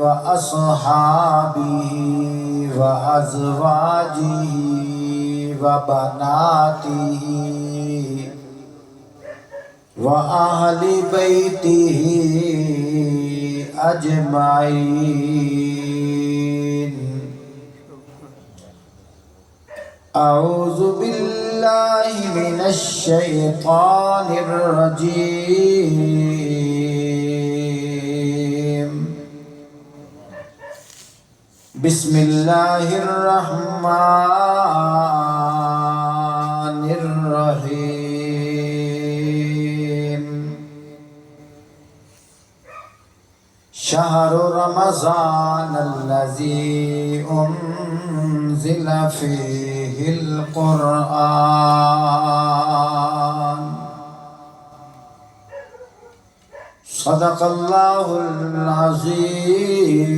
وأصحابه وأزواجه وبناته وأهل بيته أجمعين. أعوذ بالله من الشيطان الرجيم. بسم الله الرحمن الرحيم. شهر رمضان الذي أنزل فيه القرآن. صدق الله العظيم.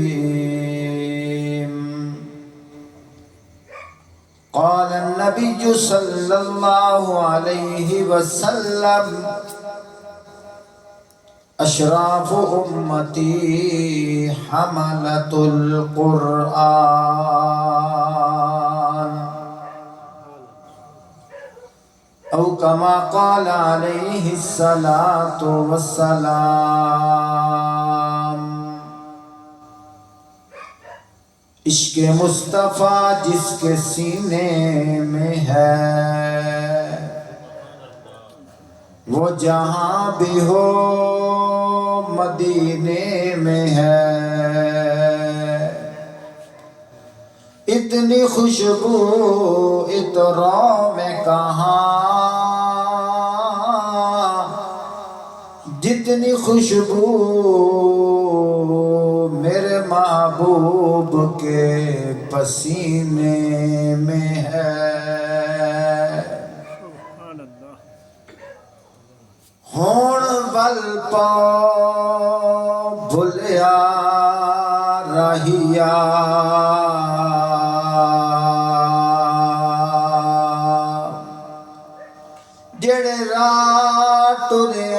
قال النبي صلى الله عليه وسلم: اشراف امتی حملۃ القرآن، او کما قال علیہ الصلاۃ والسلام. عشق مصطفیٰ جس کے سینے میں ہے، وہ جہاں بھی ہو مدینے میں ہے. اتنی خوشبو عطروں میں کہاں، جتنی خوشبو میرے محبوب کے پسینے میں ہے. ہون ول پاؤ بھلیا رہیا، جڑے راہ ٹرے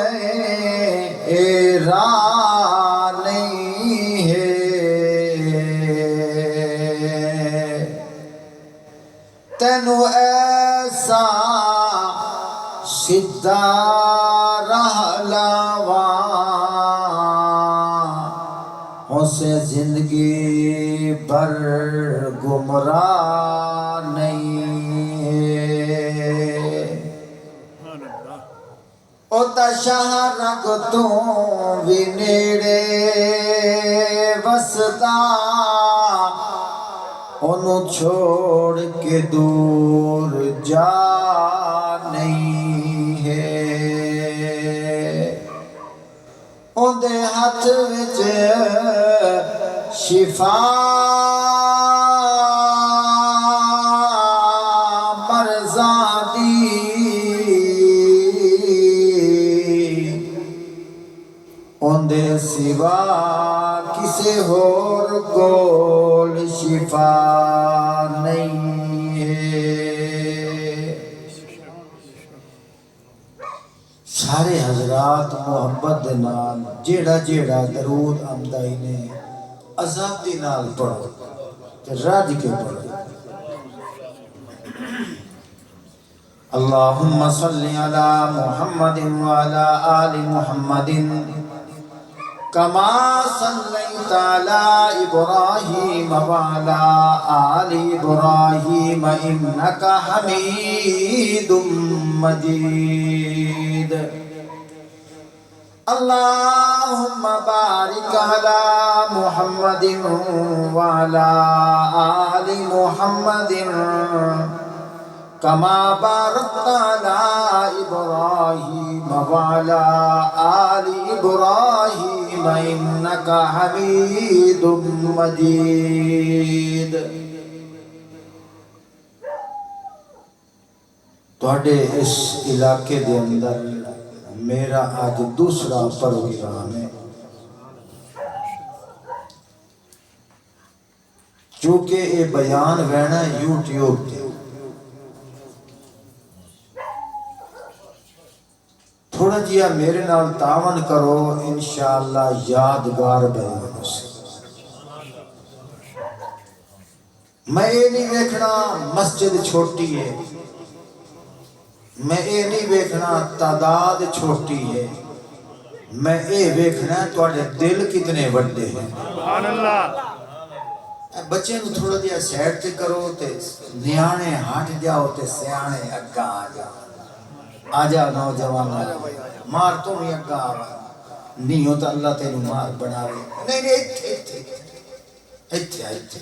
اے راہ نہیں ہے. تینو ایسا سیدھا راہ لاواں، اسے زندگی بھر گمراہ نہیں ہے. او تا شہر کو تو بھی نیڑے وسدا، انہوں چھوڑ کے دور جا نہیں ہے. اندے ہاتھ وچ شفا مرضاں دی، اندے سوا کسے ہور کول شفا نہیں ہے. سارے حضرات محبت دے نال جیڑا جیڑا درود آمدائی نے آزادی نال پڑھو تے راج کے پڑھو. اللہم صلی علی محمد وعلی آل محمد کما صلیت علی ابراہیم وعلی آل ابراہیم انکا حمید مجید. اللہم بارک علی محمد وعلی آل محمد کما بارکت علی ابراہیم وعلی آل ابراہیم انکا حمید مجید. تواڈے اس علاقے دے اندر میرا آج دوسرا پروگرام ہے. چونکہ یہ بیان رہنا یوٹیوب تے تھوڑا جیا میرے نال تعاون کرو انشاءاللہ یادگار بیان ہو سکے۔ میں یہ نہیں دیکھنا مسجد چھوٹی ہے، میں یہ نہیں دیکھنا تعداد چھوٹی ہے، میں یہ دیکھنا تواڈے دل کتنے بڑے ہیں۔ سبحان اللہ۔ بچے نو تھوڑا جہا سیٹ تے کرو تے نیانے ہٹ جاؤ تے سیانے اگا آ جاؤ۔ آ جا نوجوان مار تو بھی اگا آوا نہیں ہو تو اللہ تینو مار بناوے۔ نہیں نہیں ایتھے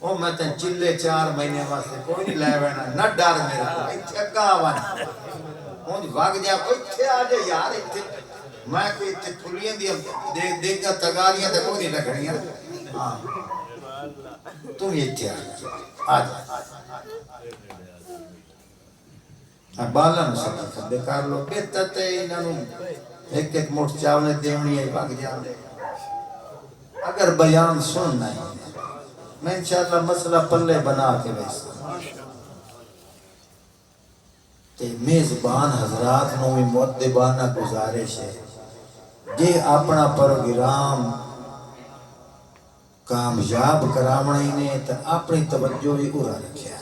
او میں تے چلے 4 مہینے واسطے کوئی نہیں لے وینا نہ ڈر میرا ایتھے اگا آوا ہوں بھاگ جا ایتھے آ جا یار ایتھے میں کوئی ایتھے پھلیاں دی دیکھ گا تگاریاں تے کوئی نہیں رکھنیاں۔ ہاں تم ایتھے آ جا بالا نو سکتا کھبے کر لو بہتر تے انہوں ایک ایک موٹ چاولے دیونی ہے بھاگ جاندے۔ اگر بیان سننا ہے میں انشاءاللہ مسئلہ پلے بنا کے ویسا تے میزبان حضرات نو بھی مؤدبانہ گزارش ہے جے اپنا پروگرام کامیاب کراونا ہی نے تو اپنی توجہ بھی ارا رکھیا ہے۔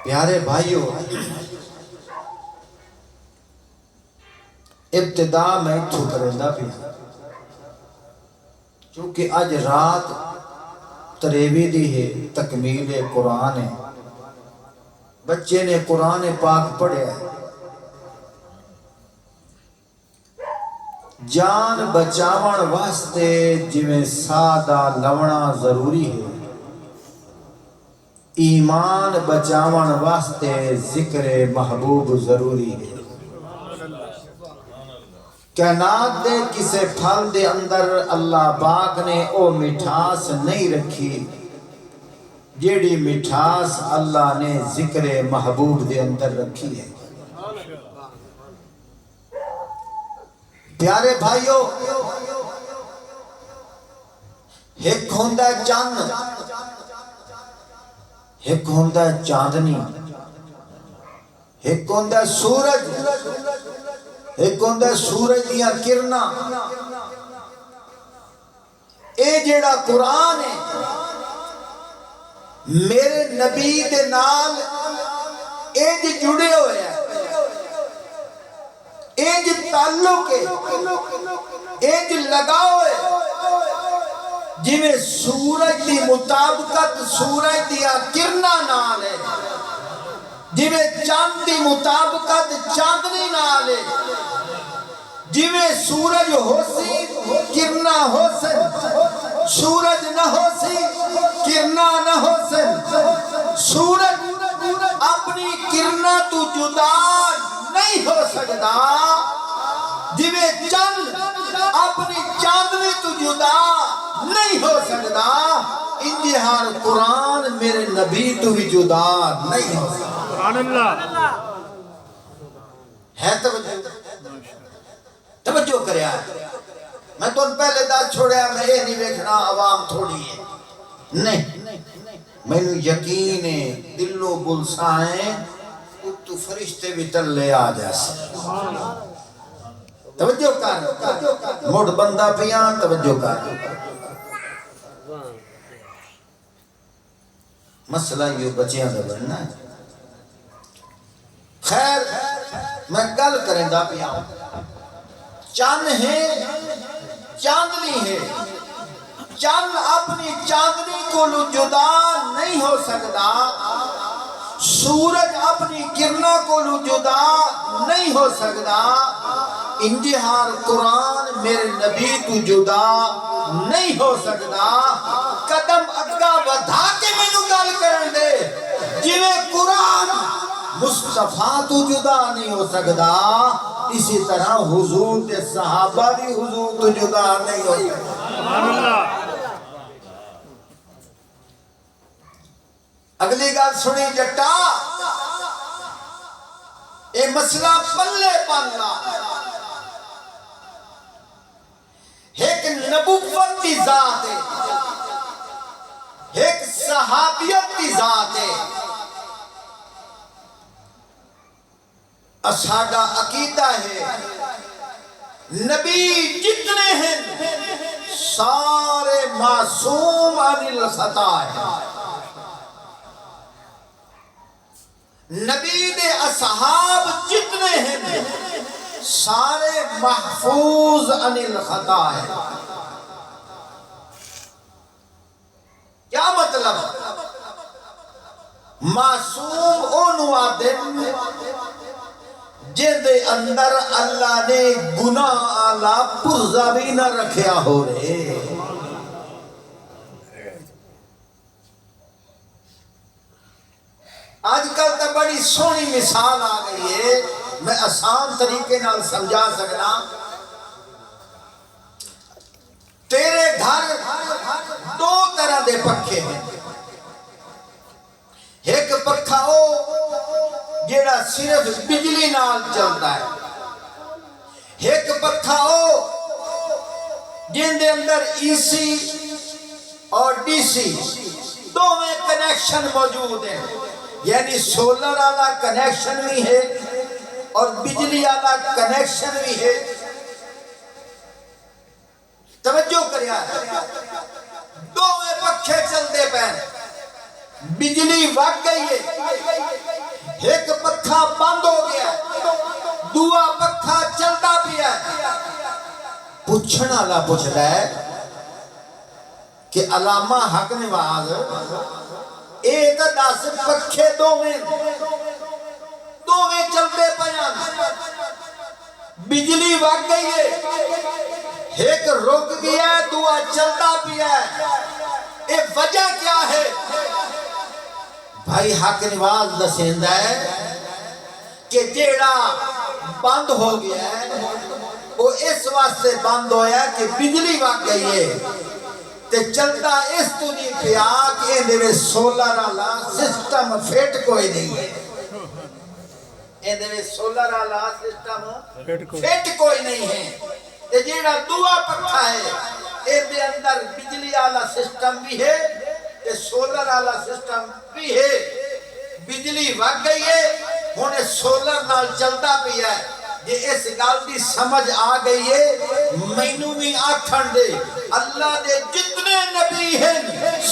پیارے بھائیو ابتدا میں تو کرندہ بھی چونکہ آج رات تریوی دی ہے تکمیل قرآن ہے، بچے نے قرآن پاک پڑھے ہے، جان بچاون واسطے جویں سادہ لونا ضروری ہے، ایمان بچاون واسطے ذکر محبوب ضروری ہے۔ کائنات دے کسے پھل دے اندر اللہ پاک نے او مٹھاس نہیں رکھی جیڑی مٹھاس اللہ نے ذکر محبوب دے اندر رکھی ہے۔ پیارے بھائیو ایک ہوندہ ہے چاند، ایک ہوندہ ہے چاندنی، ایک ہوندہ ہے سورج، ایک ہوندہ ہے سورج دیا کرنا۔ اے جیڑا قرآن ہے میرے نبی دے نال انج جڑے ہوئے ہیں، انج تعلق ہے، انج لگاؤ ہے جویں سورج دی مطابقت سورج دیا کرنا نال ہے، جویں چاند دی مطابقت چاندنی نال ہے، جویں سورج ہو سی کرنا ہو سن، سورج نہ ہو سی کرنا نہ ہو سن، سورج اپنی کرنا تو جدا نہیں ہو سکتا، جویں چند اپنی چاندنی تو جدا نہیں ہو سکتا، انجہار قرآن میرے نبی تو بھی جدا نہیں ہو سکتا۔ سبحان اللہ ہے توجہ کریا ہے۔ میں تو پہلے دار چھوڑیا میں یہ نہیں دیکھنا عوام تھوڑی ہے، نہیں میں نے یقین ہے دلو گلسائیں تو فرشتے بھی تلے آ جیسے۔ توجہ کر موڑ بندہ پیان توجہ کر۔ مسئلہ یہ بچیاں دا بننا ہے۔ خیر میں گل کریں دا پیان، چاند ہے چاندنی ہے، چاند اپنی چاندنی کو جدا نہیں ہو سکتا، سورج اپنی کرنا کو جدا نہیں ہو سکتا، انجہار قرآن میرے نبی تو جدا نہیں ہو سکتا۔ قدم اگا بدھا کے میں نو گل کرن دے جویں قرآن مصطفیٰ تو جدا نہیں ہو سکتا، اسی طرح حضور کے صحابہ بھی حضور تو جدا نہیں ہو سکتا۔ اگلی گل سنی جٹا، اے مسئلہ پلے پانا، ایک نبوت کی ذات ہے، ایک صحابیت کی ذات ہے، اساڈا عقیدہ ہے نبی جتنے ہیں سارے معصوم عن الخطا ہے. نبی دے اصحاب جتنے ہیں سارے محفوظ عن الخطا ہے. کیا مطلب؟ معصوم اونوں آدے جن دے اندر اللہ نے گناہ آلہ پرزہ بھی نہ رکھیا ہو رہے. آج کل تو بڑی سونی مثال آ گئی ہے، میں آسان طریقے نال سمجھا سکنا. تیرے گھر دو طرح دے پکھے ہیں. ایک پکھا او جیڑا صرف بجلی نال چلتا ہے، ایک پکھا او جن دے اندر ای سی اور ڈی سی دو میں کنیکشن موجود ہیں. یعنی سولر والا کنیکشن بھی ہے اور بجلی والا کنیکشن بھی ہے. توجہ کریا ہے، دو میں پکھے چلتے پہ، بجلی وگ گئی ہے، ایک پکھا بند ہو گیا، دوسرا پکھا چلتا بھی ہے. پوچھنا والا پوچھتا ہے کہ علامہ حق نواز ایک دس پکھے دو میں چلتے پہ، بجلی وگ گئی ہے، ایک رک گیا ہے دوسرا چلتا بھی ہے، یہ وجہ کیا ہے؟ بھائی حق نواز دسیندا ہے کہ جیڑا بند ہو گیا ہے وہ اس واسطے بند ہویا کہ بجلی وگ گئی ہے تے چلتا اس تو نہیں پیا کہ اندھے سولر والا سسٹم فٹ کوئی نہیں ہے. اندھے سولر والا سسٹم فٹ کوئی نہیں ہے. تے جیڑا دوسرا پکھا ہے اندھے اندر بجلی والا سسٹم بھی ہے تے سولر والا سسٹم بھی ہے. بجلی وگ گئی ہے ہن سولر نال چلتا پیا ہے. یہ اس گل دی سمجھ آ گئی ہے. مینوں بھی آکھن دے اللہ دے جتنے نبی ہیں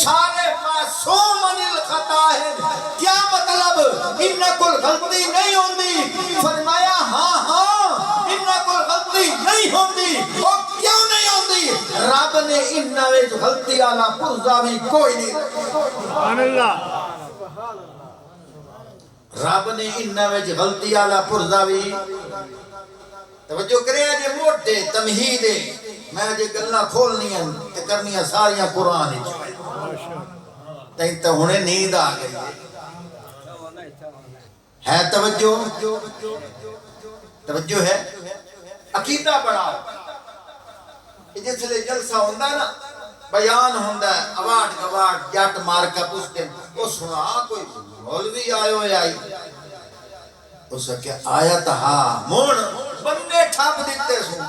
سارے معصوم عن الخطا ہیں. کیا مطلب؟ انہاں کول غلطی نہیں ہوندی. فرمایا ہاں ہاں انہاں کول غلطی نہیں ہوندی. او کیوں نہیں ہوندی؟ رب نے انہاں وچ غلطی والا پرزہ بھی کوئی نہیں رکھا. سبحان اللہ. رب نے انہاں وچ غلطی والا پرزہ بھی. توجہ کرے جی موٹے تمہید میں جی گلاں کھولنی ہیں تے کرنیاں ساریاں قرآن وچ. تیں تے ہنے نیند آ گئی ہے. توجہ ہے. عقیدہ بڑھاؤ. جس لئے جلسہ ہوندا نا بیان ہوندا ہے اواٹ گواٹ جٹ مار کا پوچھتے ہیں وہ سنا کوئی مولوی آئے ہوئے آئی اس کیا آیا تھا ہاں مون بننے ٹھاپ دیتے سو.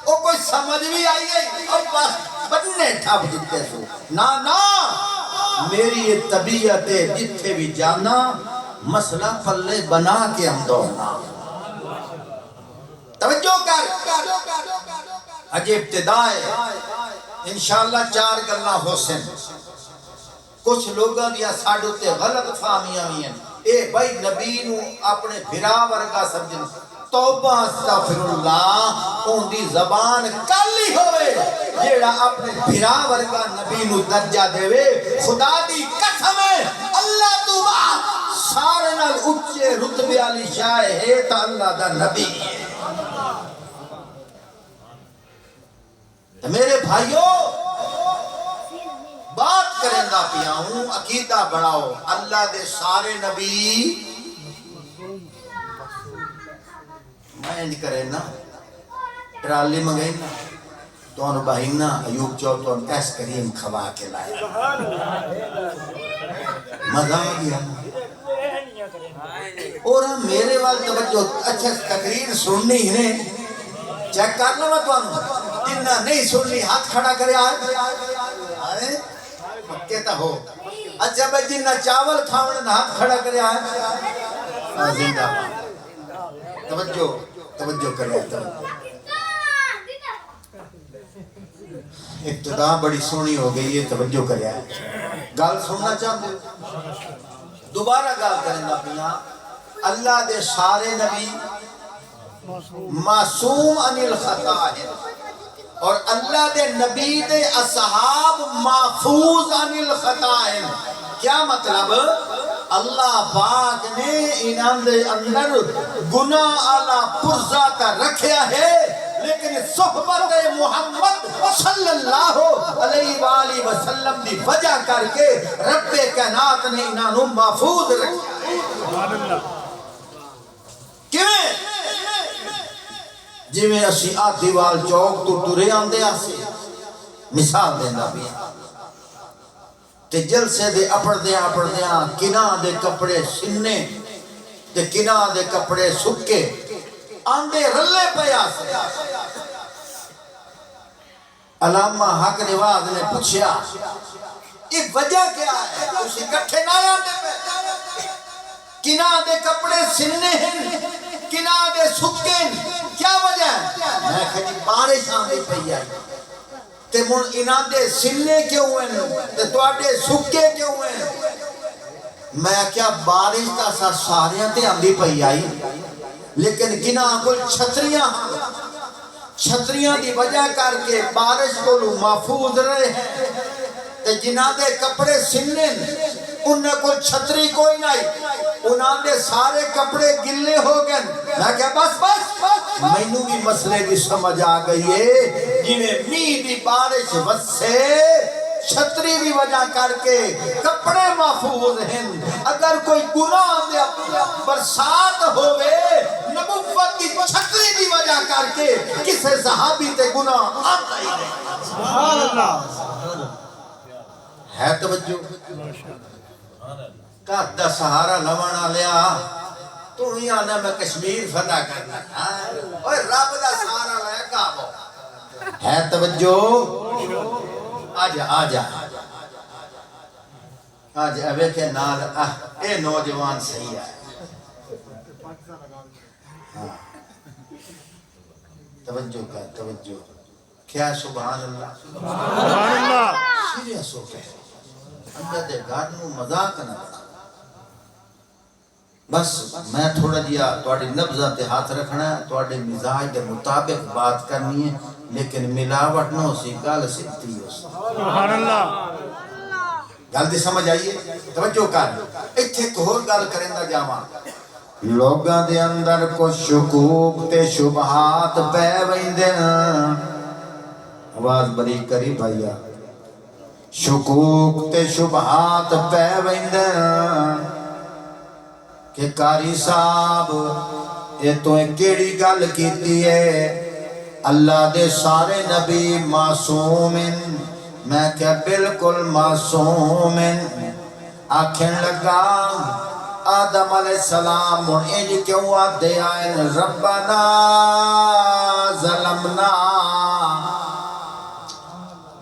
او کوئی سمجھ بھی آئی گئی اب بس بننے ٹھاپ دیتے سو. نا میری یہ طبیعت ہے جتھے بھی جانا مسئلہ پلے بنا کے ہم دوڑنا. توجہ کر اجے ابتدا ہے انشاءاللہ چار گلاں حسن. کچھ لوگاں دیا ساڈے تے غلط فہمیاں بھی ہیں. اے بھائی نبی نو اپنے بھرا ورگا سمجھن. توبہ استغفر اللہ اون دی زبان کالی ہوئے جیڑا اپنے بھرا ورگا نبی نو درجہ دے وے. خدا دی قسم ہے اللہ تو سارے نال اونچے رتبے والی شاہ ہے تا اللہ دا نبی ہے. میرے بھائیوں بات کریں گا پیا ہوں عقیدہ بڑھاؤ. اللہ دے سارے نبی میں نہیں کرے نا ٹرالی منگئی نا تو انہوں بھائی نا ایوب چو تو ان ایس کریم کھوا کے لائے مزہ آ گیا. اور ہم میرے والد توجہ اچھا تقریر سننی ہے چیک کرنا میں تو انہوں جنہ نہیں سننی ہاتھ کھڑا کرے آئے مکے تا ہو. اچھا بھائی جنہ چاول کھاؤنے ہاتھ کھڑا کرے آئے زندہ توجہ توجہ کرے توجہ ابتدا بڑی سونی ہو گئی ہے توجہ کرے گل سننا چاہتے ہو دوبارہ گل کریں گا پیا اللہ دے سارے نبی معصوم عن الخطا ہے اور اللہ دے نبی دے اصحاب محفوظ عن الخطا ہے کیا مطلب اللہ پاک نے انہاں دے اندر گناہ اعلی پرزہ کا رکھیا ہے لیکن صحبت محمد صلی اللہ علیہ وآلہ وسلم دی وجہ کر کے رب کائنات نے انہاں نو محفوظ رکھیا کیویں جی میں اسی آدھی وال چوک تو ٹرے آندے آسے مثال دینا بھی تے جلسے دے اپڑ دیاں کناں دے کپڑے سننے تے کناں دے کپڑے سکے آندے رلے پہ آسے علامہ حق نواز نے پوچھیا یہ وجہ کیا ہے اسی کٹھے نہ آندے پہ کناں دے کپڑے سننے ہیں کناں دے سکے کیا وجہ ہے میں کہتی بارش آندی پئی آئی تے من انہاں دے سننے کیوں ہیں تے تواڈے سکے کیوں ہیں میں کیا بارش کا سا ساریاں تے آندی پئی آئی لیکن کناں کل چھتریاں دی وجہ کر کے بارش کو محفوظ رہے ہیں تے جنہاں دے کپڑے سننے انہیں کوئی چھتری کوئی نہیں انہاں دے سارے کپڑے گلے ہو گئے میں کہا بس مینوں بھی مسئلے کی سمجھ آ گئی ہے جنہیں می دی بارش وسے چھتری بھی وجہ کر کے کپڑے محفوظ ہیں اگر کوئی گناہ دے برسات ہوئے نبوت کی چھتری بھی وجہ کر کے کسے صحابی تے گناہ آتا ہی نہیں سبحان اللہ ہے توجہ کات دا سہارا لوانا لیا تو ہی آنا میں کشمیر فتح کرنا اوہ رب دا سہارا لیا کعبہ ہے توجہ آجا آجا آجا ابے کے نال اے نوجوان صحیح ہے توجہ کا توجہ کیا سبحان اللہ سبحان اللہ سیریس ہو گئے اندر دے گھر نو مذاق نہ بس میں تھوڑا جیا تواڈی نبضہ تے ہاتھ رکھنا ہے تواڈے مزاج دے مطابق بات کرنی ہے لیکن ملاوٹ نہ سی گل سیدھی ہو سبحان اللہ گل دی سمجھ آئیے توجہ کر ایتھے ایک ہور گل کریندا جاواں لوگاں دے اندر کو شکوک تے شبہات پے ویندے آواز بڑی کری بھائیا شکوک تے شبہات پے ویندے کہ قاری صاحب یہ تو ایک کیڑی گل کیتی ہے اللہ دے سارے نبی معصوم ہیں میں کیا بالکل معصوم ہیں آکھیں لگا آدم علیہ السلام انج کیوں آتے آئے ربنا ظلمنا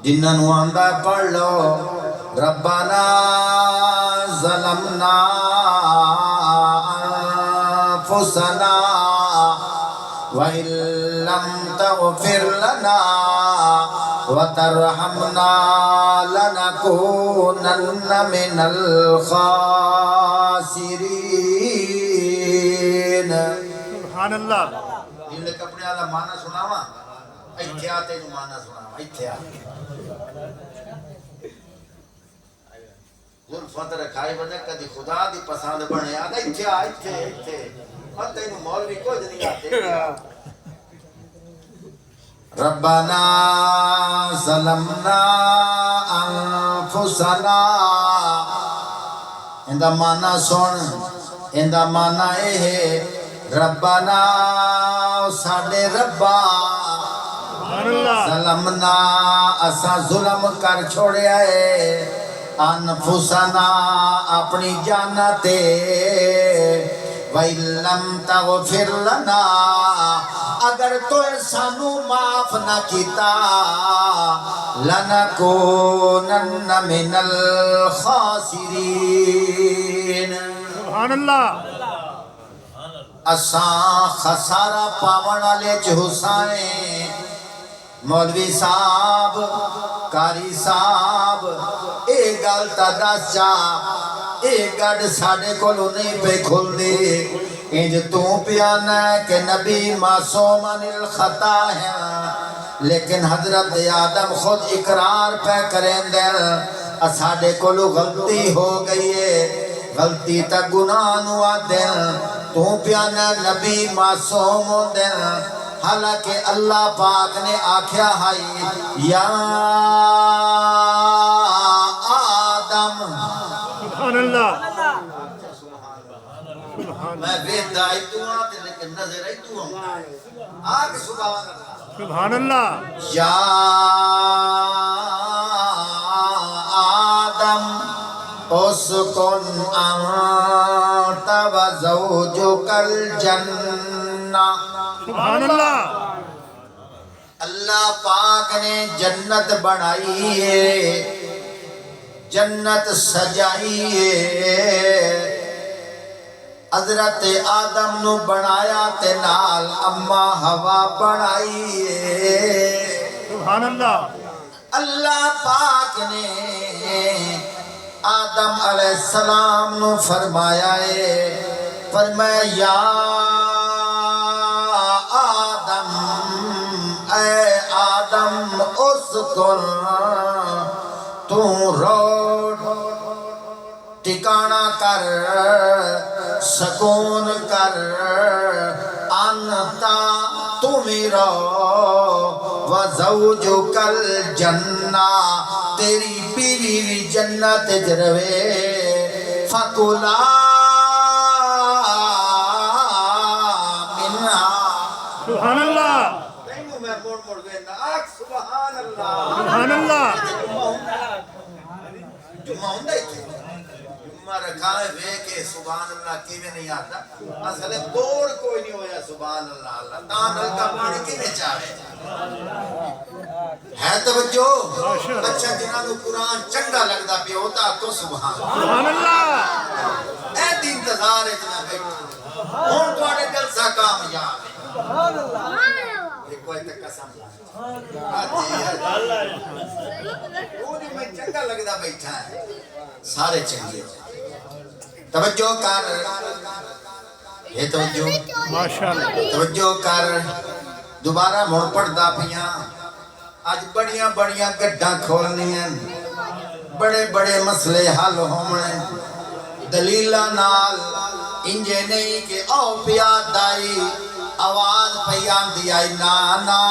جنہوں آندہ پڑھ لو ربنا ظلمنا انفسنا وَإِن لَّمْ تَغْفِرْ لَنَا وَتَرْحَمْنَا لَنَكُونَنَّ مِنَ الْخَاسِرِينَ سبحان اللہ یہ کپڑے والا معنی سناواں ایتھے آتے جو معنی سناواں ایتھے آتے ظلفت رکھائی وجہ کدی خدا دی پسند بنے آدھا ایتھے ایتھے مت اینو مولوی کچھ نہیں آتے ربنا ظلمنا انفسنا اندہ معنی سن اندہ معنی اے ہے ربنا ساڑے ربا ظلمنا اسا ظلم کر چھوڑے آئے انفسنا اپنی جانتے وَإِن لَّمْ تَغْفِرْ لَنَا اگر تو انسانو معاف نہ کیتا لَنَكُونَنَّ مِنَ الْخَاسِرِينَ سبحان اللہ اساں خسارہ پاون والے چ حسین مولوی صاحب قاری صاحب اے گل تا دس جا اے گڈ ساڈے کولوں نہیں پہ کھلدی انج تو پیانا ہے کہ نبی معصوم عن الخطا ہے لیکن حضرت آدم خود اقرار پہ کریں دیں ساڈے کولوں غلطی ہو گئی ہے غلطی تا گناہ نو آدیں تو پیانا نبی معصوم ہو دیں حالانکہ اللہ پاک نے آکھیا ہائی یا آدم سبحان اللہ میں ویدہ آئی تو آتے لیکن نظر آئی تو ہوں آگے سبحان اللہ یا آدم اسکن انت و زوجک الجنہ سبحان اللہ اللہ پاک نے جنت بنائی ہے جنت سجائی ہے حضرت آدم نو بنایا تے نال اما ہوا بنائی ہے سبحان اللہ اللہ پاک نے آدم علیہ السلام نو فرمایا ہے فرمایا یا آدم اے آدم اسکن تو روٹ ٹھکانہ کر سکون کر انتا تمہیں رو وزوجک الجنہ تیری بیوی بھی جنت جروے فکلا منہا سبحان اللہ تینوں میں موڑ موڑ گئے آکھ سبحان اللہ سبحان اللہ جمعہ ہوں دائی تھی جمعہ رکھائے وے کہ سبحان اللہ کیویں نہیں آتا اصل دوڑ کوئی نہیں ہویا سبحان اللہ اللہ تاں دل کا پانی کیویں چاہے ہے توجہ اچھا جنہاں نو قرآن چنگا لگدا پہ ہوتا تو سبحان اللہ اے دی انتظار اتنا بیٹھا ہون تواڈے جلسہ کامیاب ہے ایک کوئی تک قسم وہ جو میں چنگا لگدا بیٹھا ہے سارے چنگے توجہ کر یہ توجہ ماشاءاللہ توجہ کر دوبارہ مڑ پڑھدا پیاں اج بڑیاں بڑیاں گڈاں کھولنیاں بڑے بڑے مسئلے حل ہونے دلیلاں نال انجے نہیں کہ او پیا دائی آواز پیان دی آئی نانا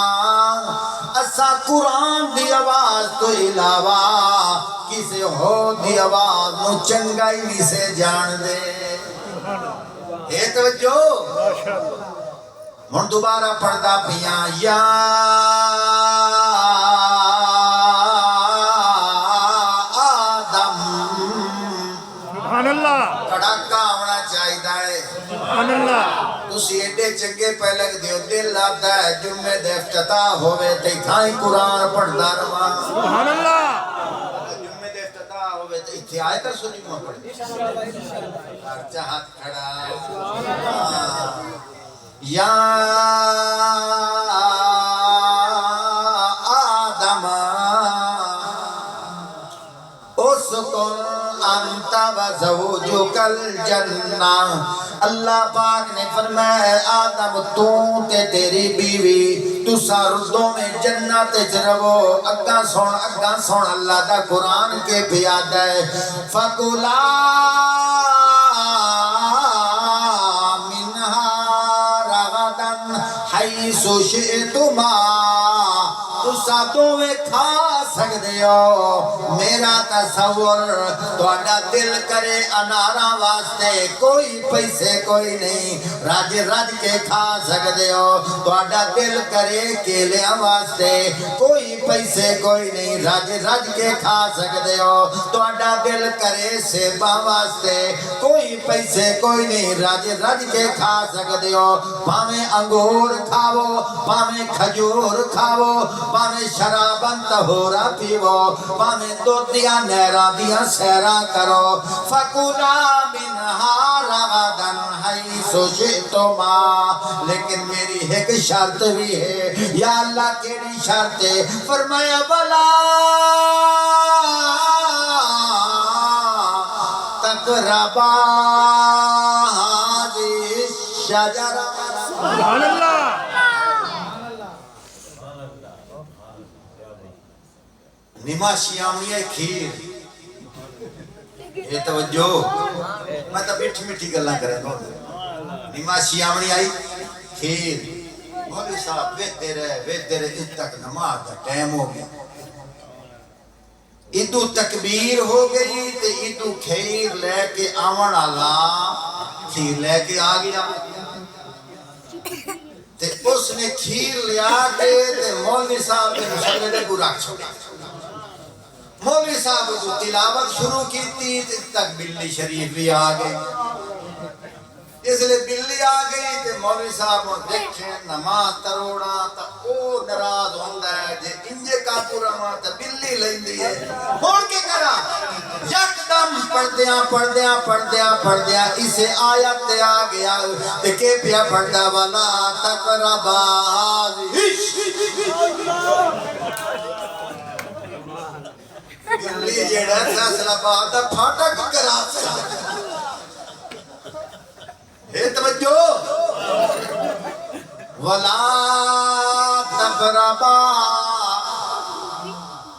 اسا قرآن دی آواز تو علاوہ کسی ہو دی آواز نو چنگائی نہیں سے جان دے اے توجہ من دوبارہ پڑھدا پیاں یا آدم سبحان اللہ کڑاکا ہونا چاہیے ہے سبحان اللہ تسی ایڈے چنگے پہ لگ دیو دل آتا ہے جمعے دے افتتاح ہوئے تے تھائیں قرآن پڑھدا رہا سبحان اللہ جمعے دے افتتاح ہوئے تے اتھے آئے کر سنی ماں پڑھ ہر چاہت کھڑا یا آدم اسکن انت و زوجک الجنہ اللہ پاک نے فرمایا آدم تو تے تیری بیوی تسا رزوں میں جنت رہو اگاں سن اللہ دا قرآن کے بیاد ہے فَقُلَا مِنْهَا رَغَدًا حَيْثُ شِئْتُمَا تسا دوویں کھا سکدے ہو میرا تصور تہاڈا دل کرے اناراں واسطے کوئی پیسے کوئی نہیں رج رج کے کھا سکدے ہو تہاڈا دل کرے کیلیاں واسطے کوئی پیسے کوئی نہیں رج رج کے کھا سکدے ہو تہاڈا دل کرے سیباں واسطے کوئی پیسے کوئی نہیں رج رج کے کھا سکدے ہو بھاویں انگور کھاو بھاویں کھجور کھاو بھاویں شراباں طہورا پیو بھاویں دودھیاں نہراں دیاں سیراں کرو فَقُلَا مِنْهَا رَغَدًا حَيْثُ شئتما لیکن میری ایک شرط بھی ہے یا اللہ کیڑی شرط ہے فرمایا بلا تقربا هذه الشجرة سبحان اللہ نماشی آمنی ہے کھیر یہ توجہ میں تو میٹھی میٹھی گلاں کرے تو نماشی آمنی آئی کھیر مولوی صاحب ویتے رہے اس تک نماز کا ٹائم ہو گیا ادو تکبیر ہو گئی تے ادو کھیر لے کے آون والا کھیر لے کے آ گیا تے اس نے کھیر لیا کے تے مولوی صاحب نے مسلے دے کو رکھ چھوڑا مولوی صاحب کو تلاوت شروع کی تھی تک بلی شریف بھی آ گئی اس لئے بلی آ گئی تے مولوی صاحب کو دیکھیں نماز تروڑا تا او نراز ہوندہ ہے جے انجے کا پورا ماں تا بلی لیندی ہے ہوڑ کے کرا یک دم پڑھ دیا اسے آیت تے آ گیا تے کہ پیا پڑھدا والا تقربا بلی جیڑا فیصلہ بات پھاٹک کرا ہے توجہ ولا تقربا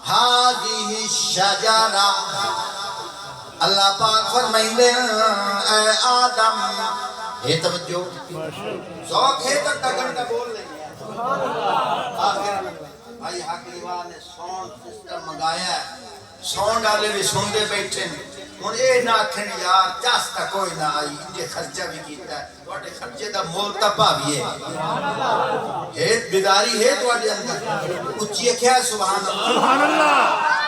هذه الشجرة اللہ پاک فرمائیں اے آدم ہے توجہ ذوق ہے تو تگن کا بول لیں آخر بھائی حقیوان نے ساؤنڈ سسٹم منگایا ہے ساؤنڈ والے بھی سن دے بیٹھے ہیں ہن اے نہ آکھن یار چاستا کوئی نہ آئی انجے خرچہ بھی کیتا ہے تواڈے خرچے دا مول تپا بھی ہے بیداری ہے تواڈے اندر اچھی کیا ہے سبحان اللہ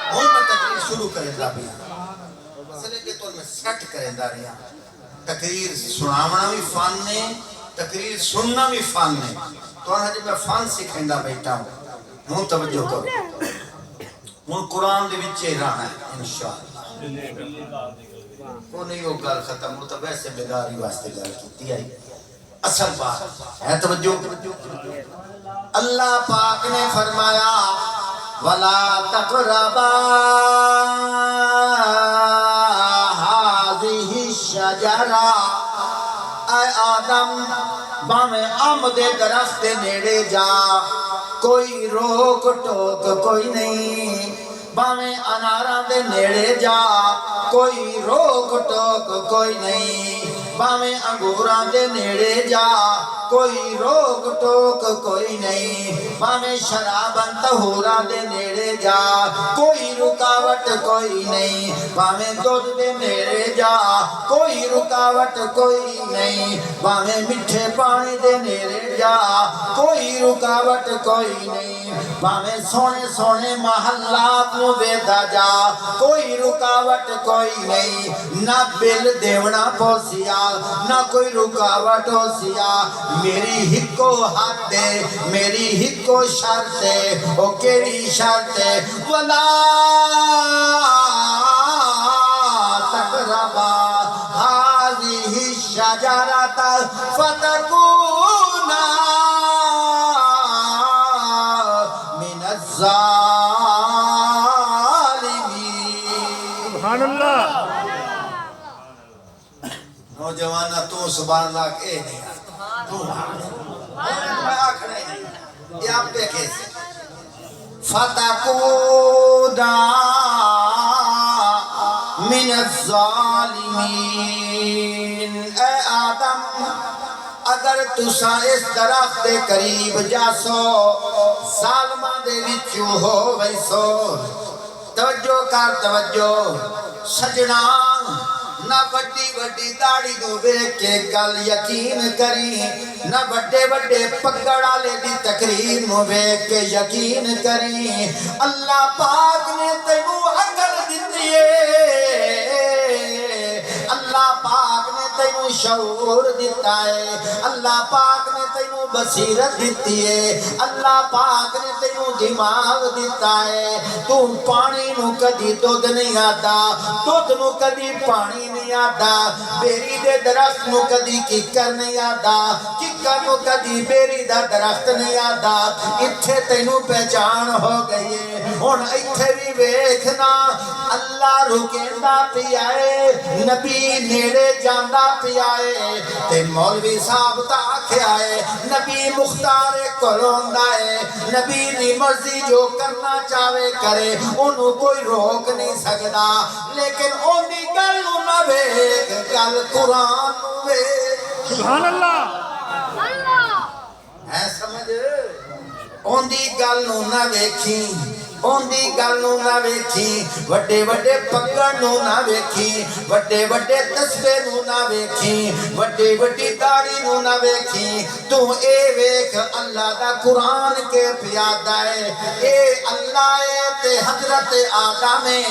ہن میں تقریر شروع کریں دا بھی مسئلے کے طور میں سیٹ کریں دا رہا تقریر سناونا بھی فن نے تقریر سننا بھی فن نے تو ہجے میں فن سکھیں دا بیٹھا ہوں ہوں توجہ کرو ہوں قرآن دے وچے رہنا ہے انشاءاللہ کو نہیں وہ گل ختم ہوتا ویسے بیداری واسطے گل کیتی آئی اصل بات ہے توجہ اللہ پاک نے فرمایا وَلَا تَقْرَبَا هَذِهِ الشَّجَرَةَ اے آدم باویں ام دے درخت دے نیڑے جا کوئی روک ٹوک کوئی نہیں باویں اناراں دے نیڑے جا کوئی روک ٹوک کوئی نہیں باویں انگوراں دے نیڑے جا کوئی روک ٹوک کوئی نہیں باویں شراباں طہوراں دے نیڑے جا کوئی رکاوٹ کوئی نہیں باویں دودھ دے نیڑے جا کوئی رکاوٹ کوئی نہیں باویں میٹھے پانی دے نیڑے جا کوئی رکاوٹ کوئی نہیں باویں سونے سونے محلات نو ویدا جا کوئی رکاوٹ کوئی نہیں نہ بل دیونا پوسیا نہ کوئی رکاوٹ ہو سیا میری ہکو حد ہے میری ہکو شرط ہے او کیڑی شرط ہے ولا تقربا هذه الشجرة فتكونا من الظالمين سبحان اللہ نوجوانہ تو سبحان اللہ کہ نہیں تو میں آکھنا ہی نہیں یہ آپ دیکھیں سے فتکونا من الظالمین اے آدم اگر تسا اس درخت دے قریب جاسو ظالمہ دے وچوں ہو ویسو توجہ کر توجہ سجنا نہ بڑی بڑی داڑھی دو بیک کے گل یقین کری نہ بڑے بڑے پگڑ والے دی تقریر نو بیک کے یقین کری اللہ پاک نے تینوں عقل دتی ہے اللہ پاک نے تینوں شعور دیتا ہے، اللہ پاک نے تینوں بصیرت دیتی ہے، اللہ پاک نے تینوں دماغ دیتا ہے۔ تو پانی نو کدی دودھ نہیں آتا، دودھ نو کدی پانی نہیں آتا، بیری دے درخت نو کدی ککر نہیں آتا، ککر نو کدی بیری دا درخت نہیں آتا۔ اتھے تینوں پہچان ہو گئی ہے، ہن اتھے بھی ویکھنا اللہ رکیندا پیا ہے، نبی نیڑے جاندا پیا ہے، تے مولوی صاحب تا آکھیا ہے نبی مختار کول ہوندا ہے، نبی دی مرضی جو کرنا چاہے کرے، انہوں کوئی روک نہیں سکدا، لیکن اونی گل نہ ویکھ، گل قرآن نو ویکھ۔ سبحان اللہ ہے سمجھ؟ اوندی گل نو نہ ویکھی، اوندی گل نو نہ ویکھی، وڈے وڈے پگڑ نو نہ ویکھی، وڈے وڈے تسبے نو نہ ویکھی، وڈی وڈی داڑھی نو نہ ویکھی، تو اے ویکھ اللہ دا قرآن کے پیادا ہے، اے اللہ ہے تے حضرت آدم ہے،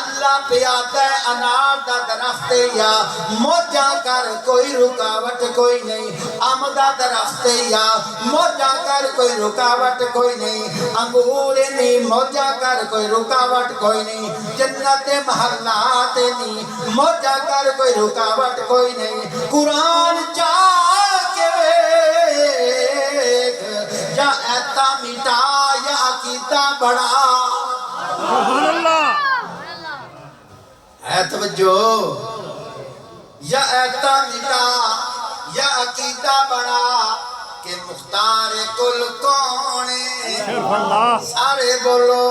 اللہ پیادا ہے انار دا درخت یا موجہ کر کوئی رکاوٹ کوئی نہیں، آم دا درخت یا موجہ کر کوئی رکاوٹ کوئی نہیں، انگور نہیں موجہ کر کوئی رکاوٹ کوئی نہیں، جنت محلات نہیں موجہ کر کوئی رکاوٹ کوئی نہیں۔ قرآن چاہ کے ویکھ، یا ایتا مٹا یا عقیدہ بڑھا۔ سبحان اللہ ہے توجہ، یا ایتا مٹا یا عقیدہ بڑھا کہ مختار کل کون ہے؟ صرف اللہ سارے بولو،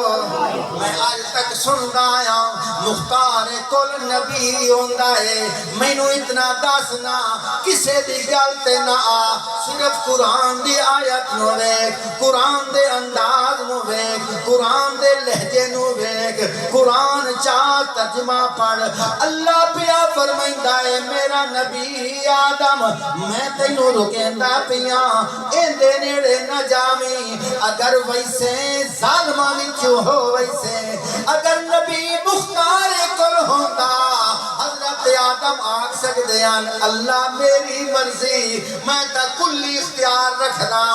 میں آج تک سندا آیا مختار کل نبی ہوندا ہے، مینوں اتنا دسنا کسے دی گل تے نہ آ، صرف قرآن دی آیت نو ویکھ، قرآن دے انداز نو ویکھ، قرآن دے لہجے نو ویکھ، قرآن چاہ ترجمہ پڑھ۔ اللہ پیا فرمائندا ہے میرا نبی آدم میں تینوں رکیندا پیاں، ایندے نیڑے نہ جاویں، اگر ویسے ظالماں وچوں ہو ویسے، اگر نبی مختار کول ہوندا حضرت آدم آکھ سکدے ہیں اللہ میری مرضی میں تا کلی اختیار رکھدا،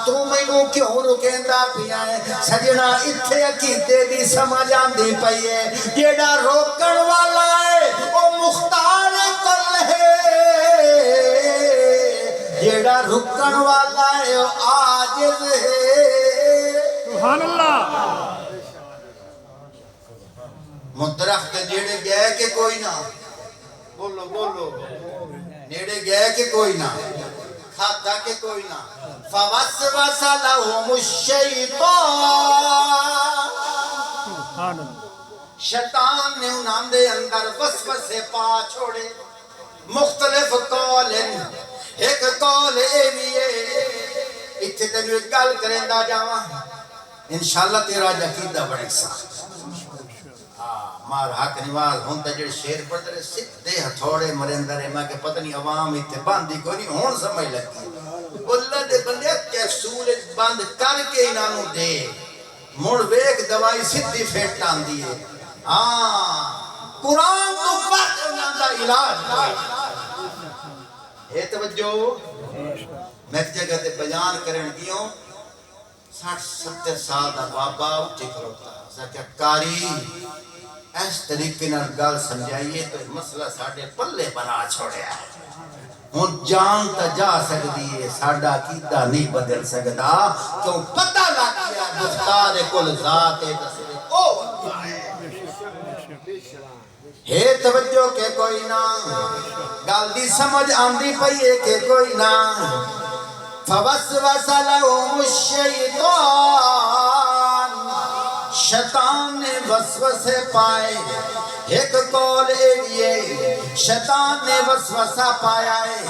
تو مینوں کیوں رکیندا پیا ہے؟ سجنا اتھے عقیدے دی سمجھ آندی پئی ہے، جیڑا روکن والا ہے او مختار کول ہے، جیڑا رکن والا ہے وہ عاجز ہے۔ سبحان اللہ درخت نیڑے گئے کہ کوئی نہ، بولو بولو، نیڑے گئے کہ کوئی نہ، کھاتا کہ کوئی نہ، فوسوس لهم الشیطان، سبحان اللہ شیطان نے انہاں دے اندر وسوسے پا چھوڑے، مختلف قول ایک قول اے بھی ہے، اتھے تینوں ایک گل کریندا جاواں انشاءاللہ تیرا عقیدہ بڑے سخت۔ مار حق نواز ہون تے جڑے شیر پڑھتے رہے سدھے ہتھوڑے مرندر ہے، میں کہ پتہ نہیں عوام اتھے باندھی کوئی نہیں ہون سمجھ لگتی، اللہ دے بندے کیپسول بند کر کے انہوں دے، مڑ ویک دوائی سدھی پھیٹ آندی ہے۔ ہاں قرآن تو بات انہوں دا علاج کوئی۔ اے توجہ، میں ایک جگہ تے بیان کرن گیوں 60-70 سال دا بابا اٹھے کھلوتا کہ کاری اس طریقے نال گل سمجھائیے تو مسئلہ ساڑھے پلے بنا چھوڑے آئے، ہون جان تا جا سکتی ہے، ساڑھا عقیدہ نہیں بدل سکتا، کیوں پتہ لگ گیا مختار کل ذات تصویر او ہے توجہ کہ کوئی نہ، گل دی سمجھ آندی پئیے کہ کوئی نہ، فوسوس لهم الشیطان، شیطان نے وسوسے پائے، ایک قول اے لیے شیطان نے وسوسہ پایا ہے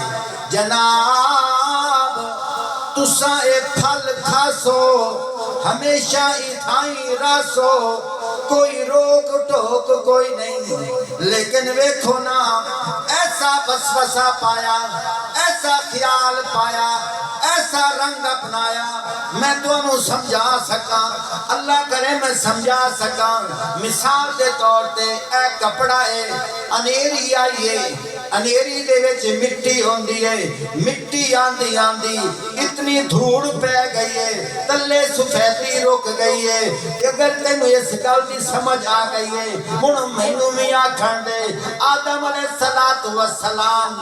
جناب تساں اے پھل کھاسو ہمیشہ اتھائیں راسو، کوئی روک ٹوک کوئی نہیں، لیکن ویکھو نا ایسا وسوسہ پایا، ایسا خیال پایا، ایسا رنگ اپنایا، میں تمہیں سمجھا سکا، اللہ کرے میں سمجھا سکا۔ مثال دے طور تے اے کپڑا ہے انیری آئیے، انیری دے وچ مٹی ہوندی ہے مٹی آندی آندی اتنی دھوڑ پہ گئی ہے تلے سفیدی رک گئی ہے کہ اگر تینوں اس گل دی سمجھ آ گئی ہے ہن مینوں بھی آکھن دے آدم علیہ السلام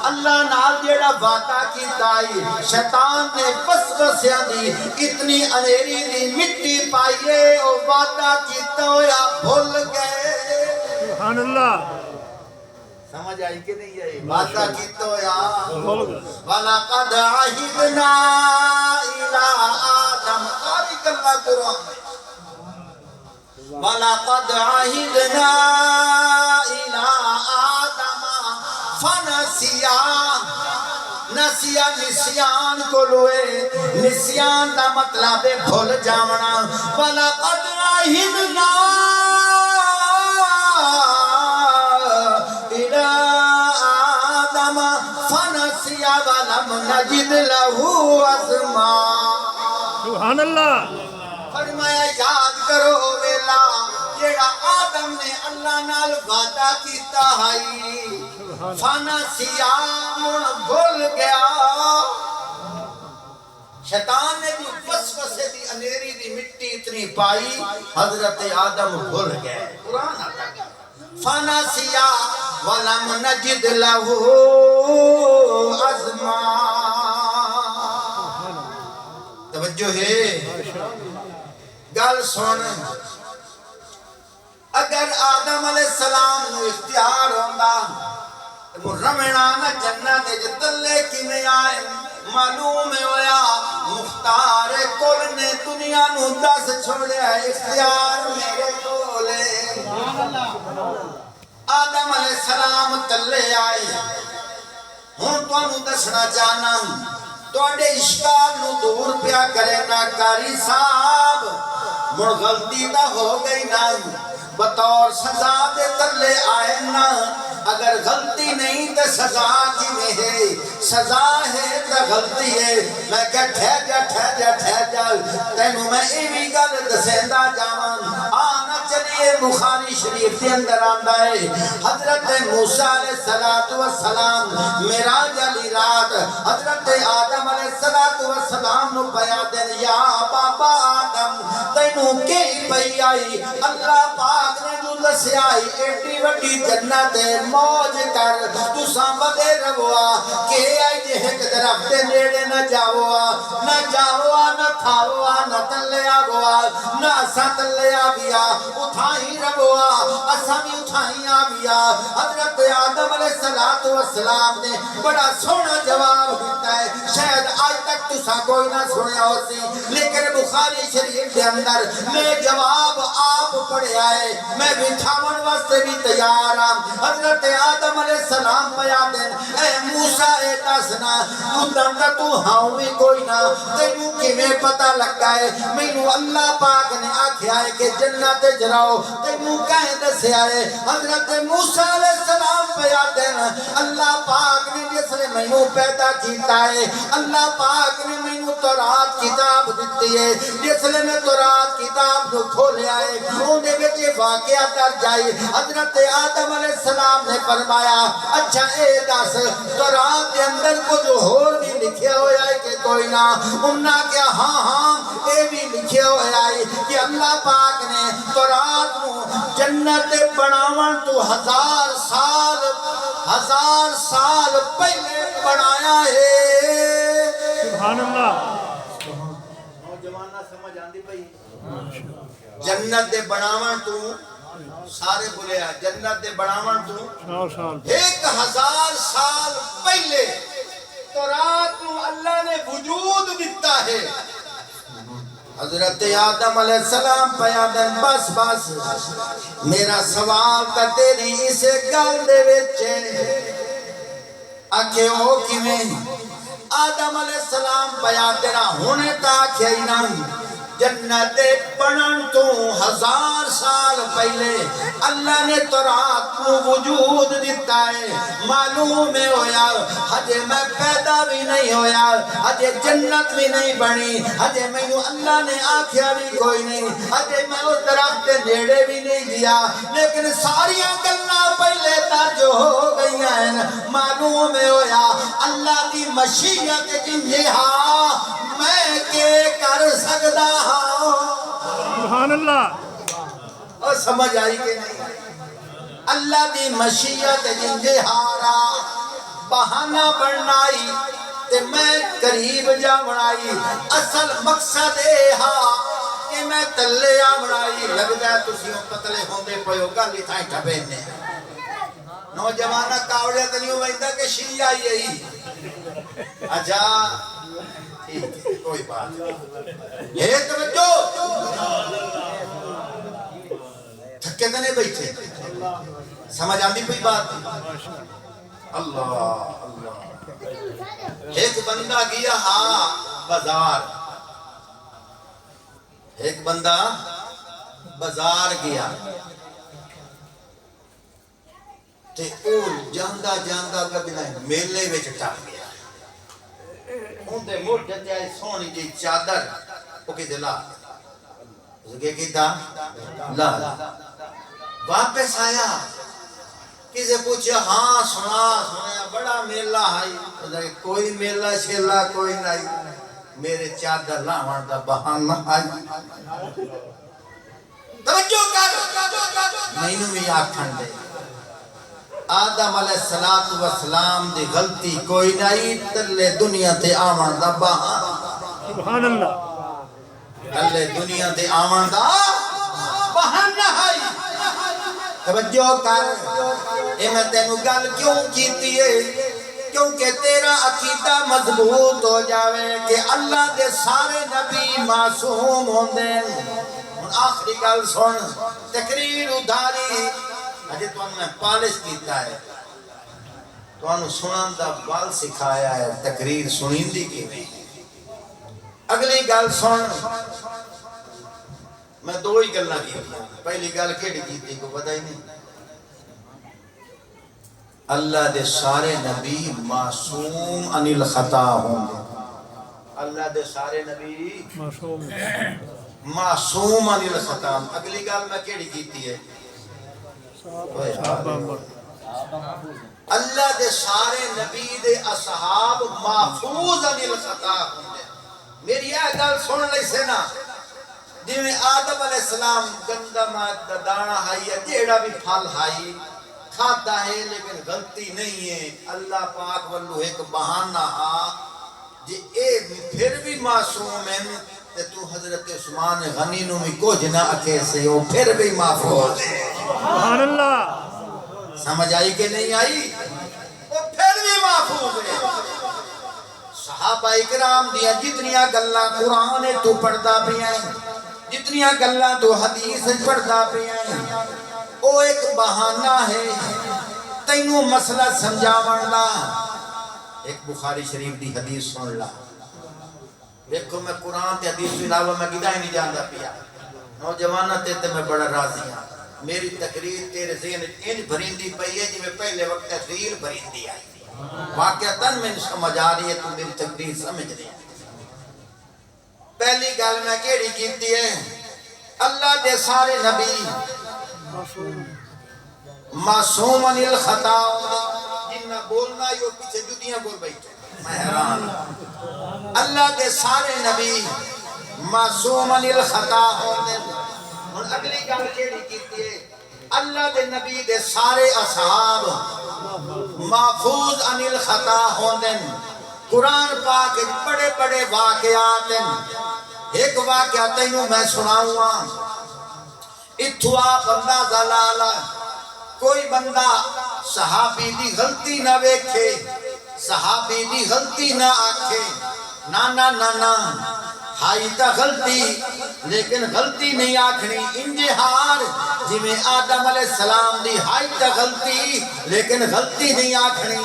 اللہ نال جیڑا وعدہ کیتا ہے شیطان نے وسوسیاں دی اتنی انیری دی مٹی پائی ہے او وعدہ کیتا ہویا بھول گئے سبحان اللہ سمجھ آئی کہ نہیں آئی وعدہ کیتا ہویا بول گئے وَلَقَدْ عَهِدْنَا إِلَىٰ آدَمَ تاریخ اللہ قرآن میں وَلَقَدْ عَهِدْنَا إِلَىٰ آدَمَ فَنَسِيَا نسیہ نسیان کو لوئے نسیان دا مطلب بھول جاونا وَلَقَدْ عَهِدْنَا إِلَىٰ آدَمَ فَنَسِيَا وَلَمْ نَجِدْ لَهُ عَزْمًا سبحان اللہ فرمایا یاد کرو ویلا جیڑا آدم نے اللہ نال وعدہ کیتا ہے فنسیا من بھول گیا شیطان نے بھی وسوسے دی انیری دی مٹی اتنی پائی حضرت آدم بھول گئے قرآن آتا ہے فنسیا ولم نجد له عزما توجہ ہے گل سن اگر آدم علیہ السلام نو اختیار ہوندا تو رمنا نہ جنت دے تلے کیویں آئے معلوم ہویا مختار کل نے دنیا نو دس چھوڑیا اختیار میرے کولے آدم علیہ السلام تلے آئے ہن تانوں دسنا چاہنا توڑے اشکال نو دور پیا کرے نا کاری صاحب مڑ غلطی دا ہو گئی نا بطور سزا دے تلے آئے نا اگر غلطی نہیں تو سزا کی میں ہے سزا ہے تو غلطی ہے میں کہ ٹھہر جا تینوں میں ایوی گل دسیندا جاواں آنا چلیے بخاری شریف کے اندر آندا ہے حضرت موسیٰ علیہ السلام معراج والی رات حضرت آدم علیہ السلام نو پیا دین یا بابا آدم تینوں کی پئی آئی اللہ پاک نے جو دسیا ایڈی وڈی جنت موج کر تو سامنے رہوا کہ آئی جے ایک درخت نیڑے نہ جاوا نہ تھاوا نہ تلے آگوا نہ ست لے آگیا اٹھائی رہوا اسا بھی اٹھائی آگیا حضرت آدم علیہ السلام نے بڑا سونا جواب دیتا ہے شاید آج تک تسا کوئی نہ سنیا ہو سی لیکن بخاری شریف کے اندر میں جواب آپ پڑھے آئے میں بھی تھامن واسطے بھی تیار ہوں حضرت آدم علیہ السلام پیا دین اے موسیٰ اے دسنا تو دنگا تو ہاں بھی کوئی نہ تینوں کیویں پتہ لگا ہے مینوں اللہ پاک نے آکھیا ہے کہ جنت جراؤ تینوں کہیں دسیا ہے حضرت موسیٰ علیہ السلام پیا دین اللہ پاک نے جس نے مینوں پیدا کیتا ہے اللہ پاک نے مینوں تورات کتاب دیتی ہے جس نے میں تورات کتاب کو کھولیا ہے اون دے وچ واقعہ درج آئی حضرت آدم علیہ السلام نے فرمایا اچھا اے دس تورات کے اندر کچھ اور بھی لکھیا ہوا ہے کہ کوئی نہ انہاں کیا ہاں اے بھی لکھیا ہوا ہے کہ اللہ پاک نے تورات نو جنت بناون تو ہزار سال پہلے بنایا ہے سبحان اللہ نوجوانہ سمجھ آندی پئی جنت دے بناون تو سارے بولے جنت دے بناون تو 1000 سال پہلے تورات نو اللہ نے وجود دیتا ہے حضرت آدم علیہ السلام پیادن بس میرا سوال تا تیری اسے گل دے وچے اکھے ہو کیویں آدم علیہ السلام پیادنا ہونے تا کھئی نہ جنت پڑھن تو 1000 سال پہلے اللہ نے تو رات کو وجود دیتا ہے معلوم ہے ہویا ہجے میں پیدا بھی نہیں ہویا ہجے جنت بھی نہیں بنی ہجے میں اللہ نے آکھیا بھی کوئی نہیں ہجے میں اس درخت کے نیڑے بھی نہیں گیا لیکن ساریاں گلاں پہلے درج ہو گئی ہیں معلوم ہے ہویا اللہ دی مشیت جنجی ہاں میں کے کر سکتا ہاں سبحان اللہ اور سمجھ آئی کہ نہیں اللہ دی مشیت جنجی ہارا بہانہ بڑھنائی تے میں قریب جا بڑھائی اصل مقصد ہے ہاں کہ میں تلے آ بڑھائی لگ جائے تسی پتلے ہوندے پہو گالی تھائیں ٹھبے نے نوجوانہ کاوڑے تنیوں ویندہ کہ شیعہ یہی اجا کوئی بات یہ توجہ تھکے تنے بیٹھے سمجھ آندی کوئی بات اللہ اللہ ایک بندہ گیا ہاں بازار ایک بندہ بازار گیا تے اول جاندہ جاندہ گبنا میلے وچ ٹپ گیا ہوندے موٹے تے آئی سونی جی چادر وہ کہتے لا اس کے کہتا لا واپس آیا کسے پوچھا ہاں سنا بڑا میلہ ہے کوئی میلہ شیلہ کوئی نہیں میرے چادر لاؤن دا بہانہ آئی توجہ کر مینوں بھی آکھن دے آدم علیہ السلام دی غلطی کوئی نہیں تلے دنیا تے آمان دا بہانہ سبحان اللہ تلے دنیا تے آمان دا بہانہ ہے توجہ کر اے میں تینو گل کیوں کیتی ہے کیونکہ تیرا عقیدہ مضبوط ہو جاوے کہ اللہ دے سارے نبی معصوم ہوندے آخری گل سن تقریر ادھاری اجے تو میں پالش کیتا ہے تو سنن دا بال سکھایا ہے تقریر سنیندی کی نہیں اگلی گل سن میں دو ہی گلنا کی پہلی گل کیڑی کیتی کو پتہ ہی نہیں اللہ دے سارے نبی معصوم عن الخطا ہوں اللہ دے سارے نبی معصوم عن الخطا اگلی گل میں کیڑی کیتی ہے اللہ دے سارے نبی دے اصحاب محفوظ عن الخطا ہوں میری یہ گل سن لئی سے نا جی میں آدم علیہ السلام گندم دانا ہائی ہے جیڑا بھی پھل ہائی کھاتا ہے لیکن غلطی نہیں ہے اللہ پاک والو ایک بہانہ جی اے پھر بھی معصوم ہیں تے تو حضرت عثمان غنی نو بھی کچھ نہ اکھے سے وہ پھر بھی محفوظ ہے سبحان اللہ سمجھ آئی کہ نہیں آئی وہ پھر بھی محفوظ ہے صحابہ اکرام دیا جتنیاں گلہ قرآن تو پڑھتا بھی ہیں جتنیاں گلہ تو حدیث پڑھتا بھی ہیں وہ ایک بہانہ ہے تینوں مسئلہ سمجھاون لا ایک بخاری شریف دی حدیث سن لا دیکھو میں قرآن تے حدیث کے علاوہ میں کدھا ہی نہیں جانتا پیا نوجوانہ تے میں بڑا راضی ہوں میری تقریر تیرے ذہن انج بھریندی پئی ہے جی میں پہلے وقت تقریر بھریندی آئی واقعتاً میں سمجھ آ رہی ہے تو میری تقریر سمجھ رہی ہے پہلی گل میں کیڑی کیتی ہے اللہ دے سارے نبی معصوم عن الخطا جنہ بولنا یہ پیچھے جدیاں بول بیٹھے میں حیران اللہ دے سارے نبی معصوم عن الخطا ہوندے اور اگلی گل کیڑی کیتی ہے اللہ دے نبی دے سارے اصحاب محفوظ عن الخطا ہوندے قرآن پاک بڑے بڑے واقعات ہیں ایک واقعہ تینوں میں سناؤں گا اتھو آپ اندازہ لالا کوئی بندہ صحابی دی غلطی نہ ویکھے صحابی دی غلطی نہ آکھے نا ہائی تا غلطی لیکن غلطی نہیں آکھنی انجہار جی میں آدم علیہ السلام دی ہائی تا غلطی لیکن غلطی نہیں آکھنی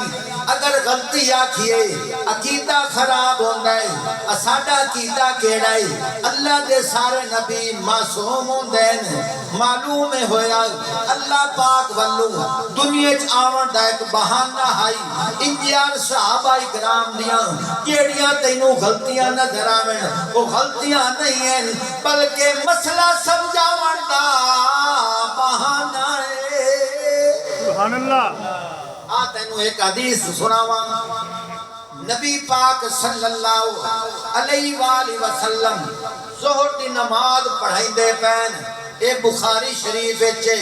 اگر غلطی آکھیے عقیدہ خراب ہوندہ ہے ساڈا عقیدہ کیڑا ہے اللہ دے سارے نبی معصوم ہوندے ہیں معلوم ہویا اللہ پاک والو دنیا آون دا ایک بہانہ ہائی انجیار صحابہ اکرام دیاں کیڑیاں تینوں غلطیاں نظر آویں وہ غلطیاں نہیں ہیں بلکہ مسئلہ سمجھاون دا بہانہ ہے سبحان اللہ تینوں ایک حدیث سناواں نبی پاک صلی اللہ علیہ وآلہ وسلم ظہر دی نماز پڑھائی دے پین اے بخاری شریف وچے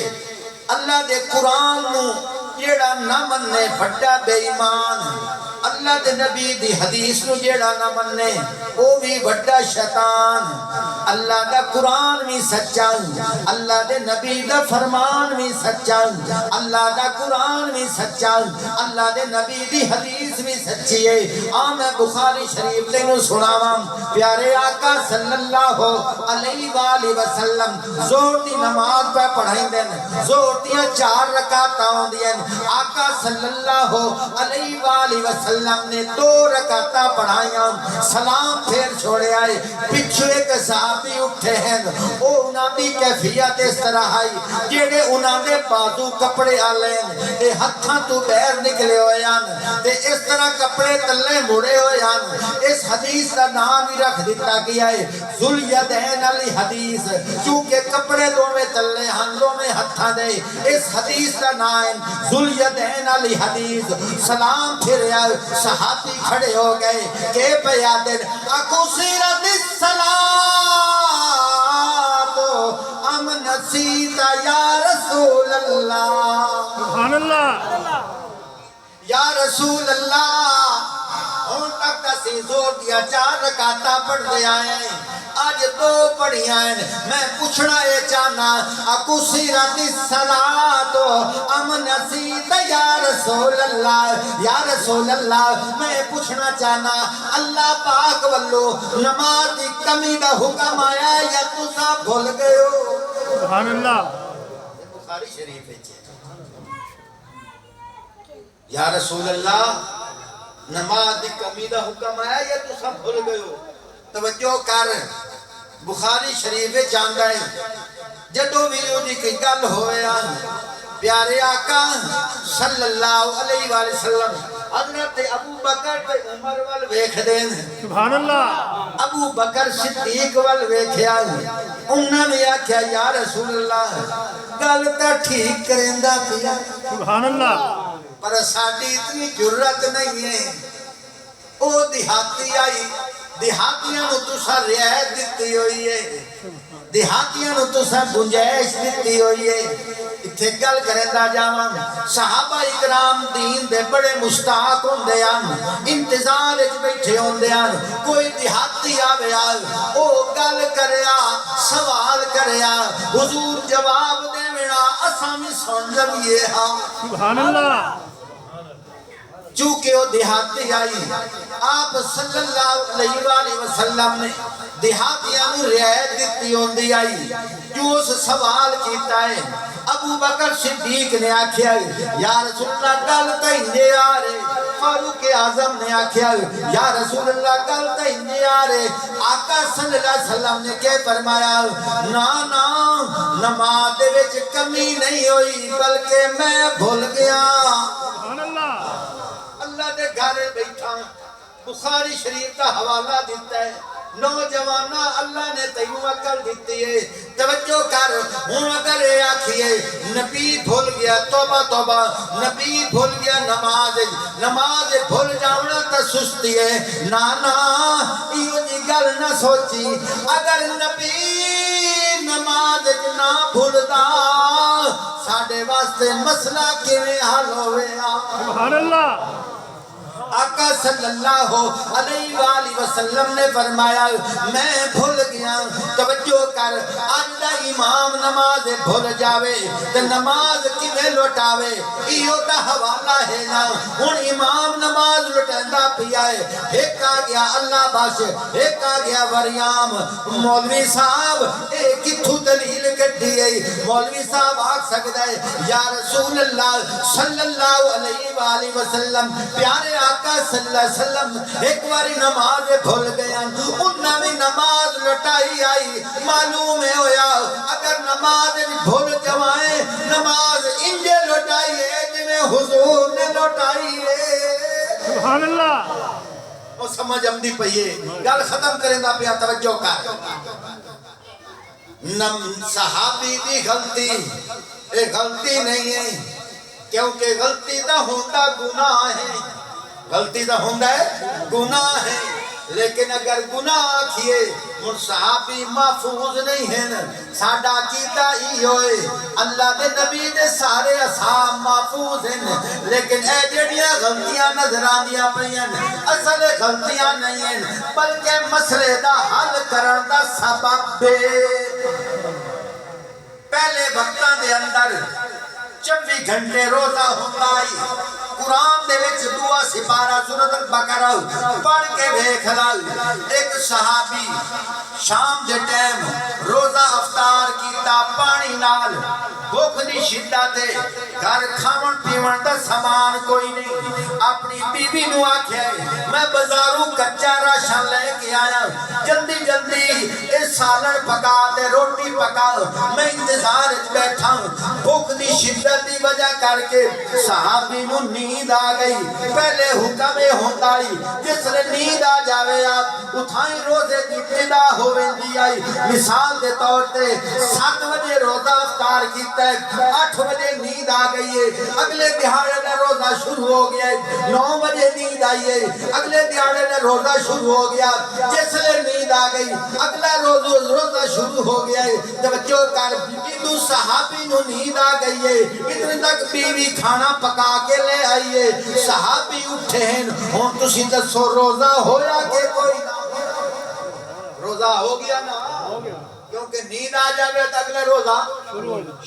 اللہ دے قرآن نو جیڑا نہ مننے بڑا بے ایمان اللہ دے نبی دی حدیث نو جیڑا نہ مننے او بھی بڑا شیطان اللہ دا قرآن بھی سچا اللہ دے نبی دا فرمان بھی سچا اللہ دا قرآن بھی سچا اللہ دے نبی دی حدیث بھی سچی ہے میں بخاری شریف تینوں سناواں پیارے آقا صلی اللہ علیہ وآلہ وسلم زور دی نماز پہ پڑھائیں دیں زور دیاں 4 رکعتاں ہوندیاں آقا صلی اللہ علیہ وآلہ وسلم نے 2 رکعتاں پڑھائیاں سلام پھر چھوڑے آئے پچھو ایک صحابی اٹھے ہیں او انہاں دی کیفیت اس طرح آئی جیڑے انہاں دے بازو کپڑے آلین اے ہتھاں تو بیر نکلے ہویان تے اس طرح کپڑے تلے مڑے ہویان اس حدیث کا نام ہی رکھ دیتا گیا ہے ذوالیدین علی حدیث چونکہ کپڑے دو میں تلے ہندوں میں ہتھاں دے اس حدیث کا نام ذوالیدین علی حدیث سلام پھر آئے صحابی کھڑے ہو گئے کہ پیادر اکو سیرت السلام ام نسیتا یا رسول اللہ سبحان اللہ یا رسول اللہ ہون تک کسی زور دیا 4 رکعتاں پڑھ دے آئے ہیں آج 2 پڑھیاں ہیں میں پوچھنا یہ چاہنا اکو سیرت الصلاۃ ام نسیت یا رسول اللہ یا رسول اللہ میں پوچھنا چاہنا اللہ پاک والو نماز دی کمی دا حکم آیا یا تسا بھول گئے ہو سبحان اللہ بخاری شریف ہے یا رسول اللہ نماز دی کمی دا حکم آیا یا تو سب بھول گئے ہو توجہ کر بخاری شریف جاندا ہے جدو ویڈیو دی کی گل ہوئے پیارے آقا صلی اللہ علیہ وآلہ وسلم حضرت ابو بکر تے عمر وال ویکھ دین سبحان اللہ ابو بکر صدیق وال ویکھیا انہاں نے آکھیا یا رسول اللہ گل تے ٹھیک کریندا پیا سبحان اللہ پر ساڈی اتنی جرت نہیں ہے او دیہاتی آئی دیہاتیاں نو تسا رعایت دتی ہوئی ہے دیہاتیاں نو تسا گنجائش دتی ہوئی ہے اتھے گل کریندا جاواں صحابہ اکرام دین دے بڑے مشتاق ہوندے ہیں انتظار وچ بیٹھے ہوندے ہیں کوئی دیہاتی آوے او گل کریا سوال کریا حضور جواب دیونا اساں وی سن لویے ہاں سبحان اللہ چونکہ وہ دیہاتی آئی آپ صلی اللہ علیہ وآلہ وسلم نے دیہاتیاں نو رعایت دیتی ہوندی آئی جو اس سوال کیتا ہے ابو بکر صدیق نے آکھیا یا رسول اللہ گل کہیں آ رہے فاروق اعظم نے آکھیا یا رسول اللہ گل کہیں آ رہے آقا صلی اللہ علیہ وسلم نے کہہ فرمایا نا نا نماز دے وچ کمی نہیں ہوئی بلکہ میں بھول گیا سبحان اللہ اللہ دے گھر بیٹھا بخاری شریف کا حوالہ دیتا ہے نوجوانہ اللہ نے تینوں عقل دیتی ہے توجہ کر ہوں اگر یہ آکھیے نبی بھول گیا توبہ توبہ نبی بھول گیا نماز بھول جاؤنا تا سستی ہے نانا ایو جی گل نہ سوچی اگر نبی نماز نہ بھولدا ساڑھے واسطے مسئلہ کیویں حل ہوئے سبحان اللہ آقا صلی اللہ علیہ وآلہ وسلم نے فرمایا میں بھول گیا توجہ کر آج دا امام نماز بھول جاوے تو نماز کیویں لوٹاوے ایو دا حوالہ ہے نا ہن امام نماز لٹیندا پیا ہے ایک آ گیا اللہ باش ایک آ گیا وریام مولوی صاحب اے کتھوں دلیل کڈھی ہے مولوی صاحب آکھ سکتا ہے یا رسول اللہ صلی اللہ علیہ وآلہ وسلم پیارے آقا صلی اللہ علیہ وسلم ایک باری نماز بھول گیا انہاں بھی نماز لٹائی آئی معلوم ہے ہویا اگر نماز بھول جوائیں نماز انجے لٹائی ہے جنہیں حضور نے لٹائی ہے سبحان اللہ وہ سمجھ ہم دی پئیے گل ختم کریں دا پیا توجہ کر صحابی دی غلطی ایک غلطی نہیں ہے کیونکہ غلطی دا ہوندہ گناہ ہے غلطی دا ہوندہ ہے گناہ ہے لیکن اگر گناہ کیے من صحابی محفوظ نہیں ہیں ساڑھا کیتا ہی ہوئے اللہ دے نبی دے سارے اصحاب محفوظ ہیں لیکن اے جڑیاں غلطیاں نظرانیاں پہیاں اصل غلطیاں نہیں ہیں بلکہ مسئلے دا حل کرن دا سبب بے پہلے وقتاں دے اندر 24 گھنٹے روزہ ہوتا ہی قرآن دے وچ دعا سپارہ سورۃ البقرہ پڑھ کے دیکھ لا ایک صحابی شام دے ٹائم روزہ افطار کیتا پانی نال بھوک دی شدت ہے گھر کھاون پیون دا سامان کوئی نہیں اپنی بی بی نو آکھیا میں بازاروں کچا راشن لے کے آیا جلدی جلدی اس سالن پکا دے روٹی پکا میں انتظار وچ بیٹھا ہوں بھوک دی شدت دی وجہ کر کے صحابی نو نیند آ گئی پہلے حکم ہوتا ہی جس نے نیند آ جاوے آپ اٹھائیں روزے کی ابتدا ہوئے دی آئی مثال دے طور تے 7 بجے روزہ افطار کیتا ہے 8 بجے نیند آ گئی ہے اگلے دہاڑے میں روزہ شروع ہو گیا ہے 9 بجے نیند آئی ہے اگلے دہاڑے میں روزہ شروع ہو گیا جس نے نیند آ گئی اگلا روزہ شروع ہو گیا ہے توجہ کر ادو صحابی نو نیند آ گئی ہے اتنے تک بیوی کھانا پکا کے لے آئیے صحابی اٹھے ہیں ہون تسی دسو روزہ ہویا کہ کوئی نہ روزہ ہو گیا نا کیونکہ نیند آ جاوے تو اگلے روزہ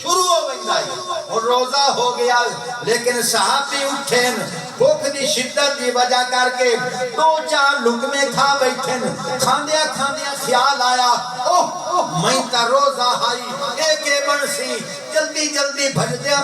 شروع ہو گئی اور روزہ ہو گیا لیکن صحابی اٹھے ہیں بھوک دی شدت دی وجہ کر کے 2-4 لقمے کھا بیٹھے کھاندیا کھاندیا خیال آیا اوہ میں تا روزہ ہائی ایک بنسی جلدی جلدی بھجدیاں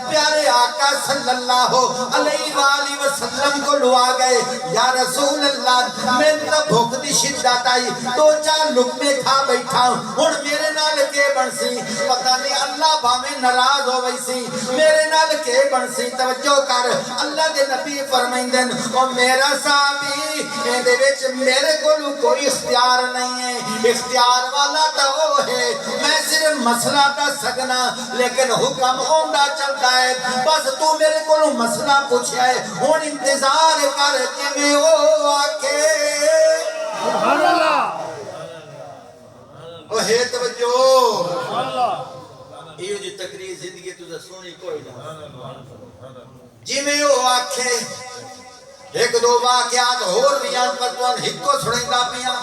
پیارے آقا صلی اللہ علیہ وآلہ وسلم کو لوا گئے یا رسول اللہ میں تا بھوک دی شدت آئی 2-4 لقمے کھا بیٹھا ہوں میرے نال کے بنسی پتہ نہیں اللہ بھامیں ناراض ہو ویسی میرے نال کے بنسی توجہ کر اللہ دے نبی فرمائندن اور میرا صحابی دے وچ میرے کولو کوئی اختیار نہیں ہے اختیار والا تو وہ ہے میں صرف مسئلہ دا سکنا لیکن حکم ہوندا چلتا ہے بس تو میرے کولو مسئلہ پوچھیا ہے ہن انتظار کر جویں او آکے سبحان اللہ او ہے توجہ سبحان اللہ یہ جو تقریر زندگی تو سونی کوئی نہ جی میں وہ آکھے ایک دو واقعات اور بھی آن پر تو ان ہکو سڑیں گا پیا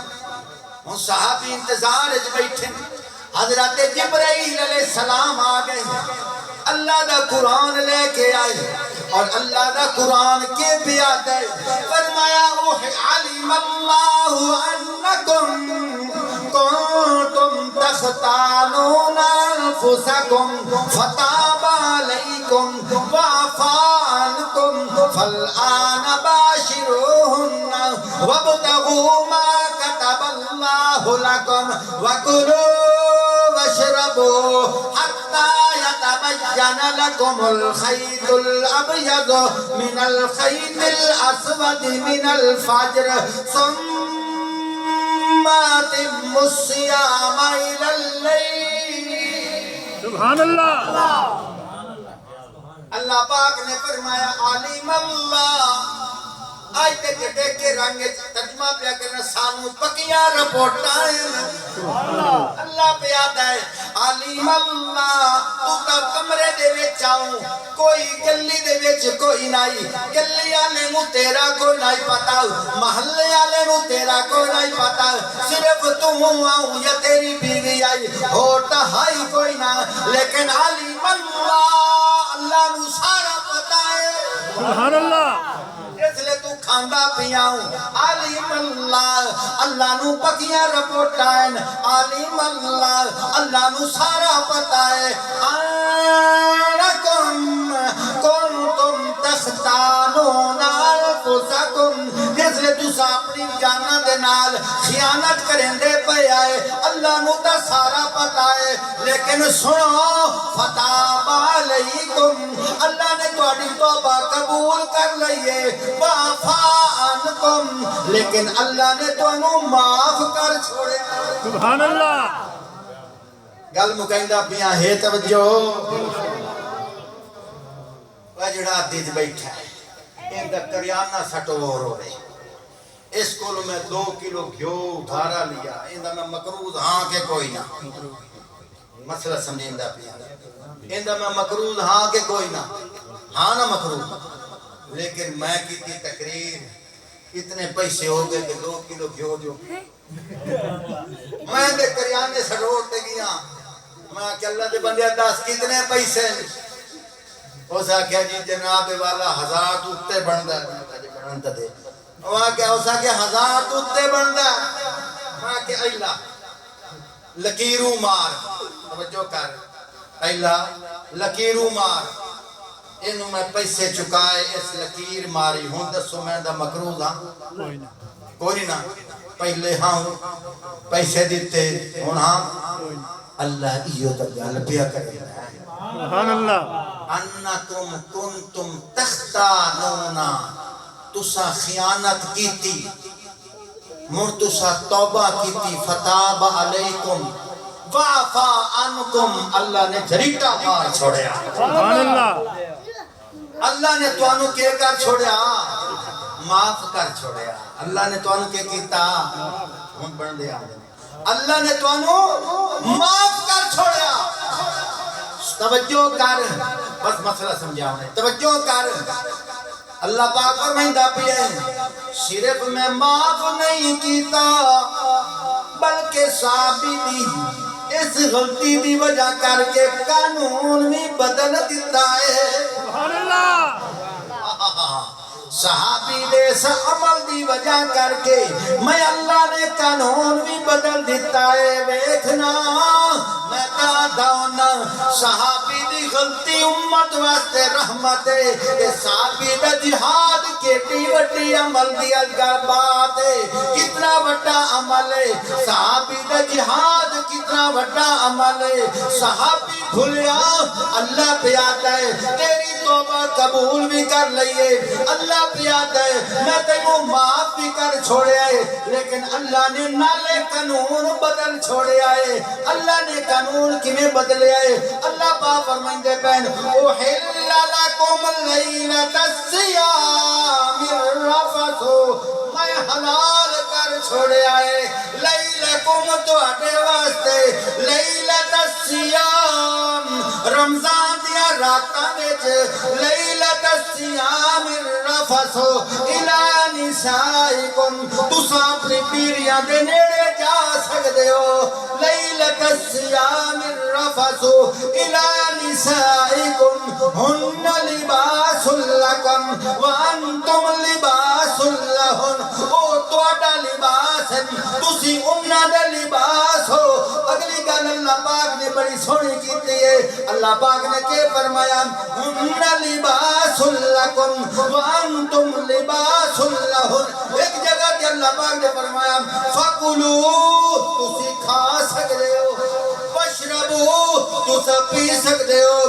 ان صحابی انتظار اج بیٹھے حضرت جبرائیل علیہ السلام آگئے اللہ دا قرآن لے کے آئے اور اللہ دا قرآن کے بھی آتے فرمایا علم اللہ انکم کنتم تختانون انفسکم فتاب علیکم وعفانکم فالآن باشروہن وابتغوا ما كتب اللہ لکم وکلوا واشربوا حتی يتبين لكم الخيط الأبيض من الخيط الأسود من الفجر ثم أتموا الصيام إلى الليل سبحان اللہ اللہ پاک نے فرمایا عالم اللہ آج تے جٹے کے رنگ ترجمہ پیا کرنا سانو پکیاں رپورٹائیں اللہ پہ آتا ہے علیم اللہ تو تا کمرے دے وچ آؤں کوئی گلی دے وچ کوئی نہیں گلی والے نو تیرا کوئی نہیں پتا محلے والے نو تیرا کوئی نہیں پتا صرف تو آؤں یا تیری بیوی آئی ہوتا ہائی کوئی نہ لیکن علیم اللہ نو سارا پتا ہے سبحان اللہ اس لئے تو کھاندا پیاؤں علیم اللہ اللہ نو پکیاں رپورٹائن علیم اللہ اللہ نو سارا پتا ہے انکم کنتم تختانون انفسکم جس لئے تسا اپنی جانا دے نال خیانت کریں دے پہ آئے اللہ نو تا سارا پتا ہے لیکن سنو فتاب علیکم اللہ نے تواڈی توبہ قبول کر لئیے وعفا عنکم لیکن اللہ نے تانوں معاف کر چھوڑے سبحان اللہ گل مکائندہ پیاں ہے توجہ وہ جڑا دیج بیٹھا ہے ان دا کریانہ سٹور ہو رہے اس کولو میں 2 کلو گھیو ادھارا لیا ان دا میں مقروض ہاں کے کوئی نہ مسئلہ سمجھیں دا پیاں ان دا میں مقروض ہاں کے کوئی نہ ہاں نہ مقروض لیکن میں کی تقریر اتنے پیسے ہو گئے کہ 2 کلو گھیو جو میں دے کریانے سٹور تے گیا میں کہ اللہ دے بندے 10 کتنے پیسے ہو سکیا جی جناب والا 1000 توتے بندہ بنتا دے وہاں کیا ہو سکیا 1000 توتے بندہ وہاں کہ اللہ لکیرو مار توجہ کر اللہ لکیرو مار انہوں میں پیسے چکائے اس لکیر ماری ہوں دسو میں دا مقروض ہاں کوئی نہ پہلے ہاں پیسے دیتے ہوں ہاں اللہ ایو تا گل پیا کرے سبحان اللہ انکم کنتم تختانون تسا خیانت کیتی مر تسا توبہ کیتی فتاب علیکم وعفا عنکم اللہ نے جھریٹا مار چھوڑیا سبحان اللہ اللہ نے توانو کے کر چھوڑیا معاف کر چھوڑیا اللہ نے توانو کے کیتا ہم بڑھ دے آدھے اللہ نے توانو معاف کر چھوڑیا توجہ کر بس مسئلہ سمجھا ہوں توجہ کر اللہ پاک فرمائندہ پیئے صرف میں معاف نہیں کیتا بلکہ ثابتی اس غلطی دی وجہ کر کے قانون بھی بدل دیتا ہے سبحان اللہ صحابی دے سا عمل دی وجہ کر کے میں اللہ نے قانون بھی بدل دیتا ہے بیٹھنا میں داؤنا صحابی دی غلطی امت واسطے رحمت ہے صحابی دا جہاد کیٹی وٹی عمل دی اگر بات ہے کتنا وٹا عمل ہے صحابی دا جہاد کتنا وٹا عمل ہے صحابی بھولیا اللہ پہ آتا ہے تیری توبہ قبول بھی کر لئیے اللہ پیاد ہے میں تیموں معاف بھی کر چھوڑے آئے لیکن اللہ نے نالے قانون بدل چھوڑے آئے اللہ نے قانون کمیں بدلے آئے اللہ پاک فرمائندے بین اُحِلَّ لَكُمُ اللَّيْلَةَ الصِّيَامِ الرَّفَثُ میں حلال کر چھوڑے آئے لیلکم تو اٹھے واسطے لیلت السیام رمضان دیا راتا بیچ لیلت السیام الرفسو الہ نسائکم تسا اپنی پیریاں دے نیڑے جا سکتے ہو لیلت السیام الرفسو الہ نسائکم ہن لباس لکم وانتم لباس لہن او توڑا لباس ہے تسی انہ دے لباس ہو اگلی گل اللہ پاک نے بڑی سونی کیتی ہے اللہ پاک نے کہ فرمایا انہ لباس لکم وانتم لباس لہن ایک جگہ کہ اللہ پاک نے فرمایا فَقُلُوا تسی کھا سکتے ہو وَشْرَبُوا تسا پی سکتے ہو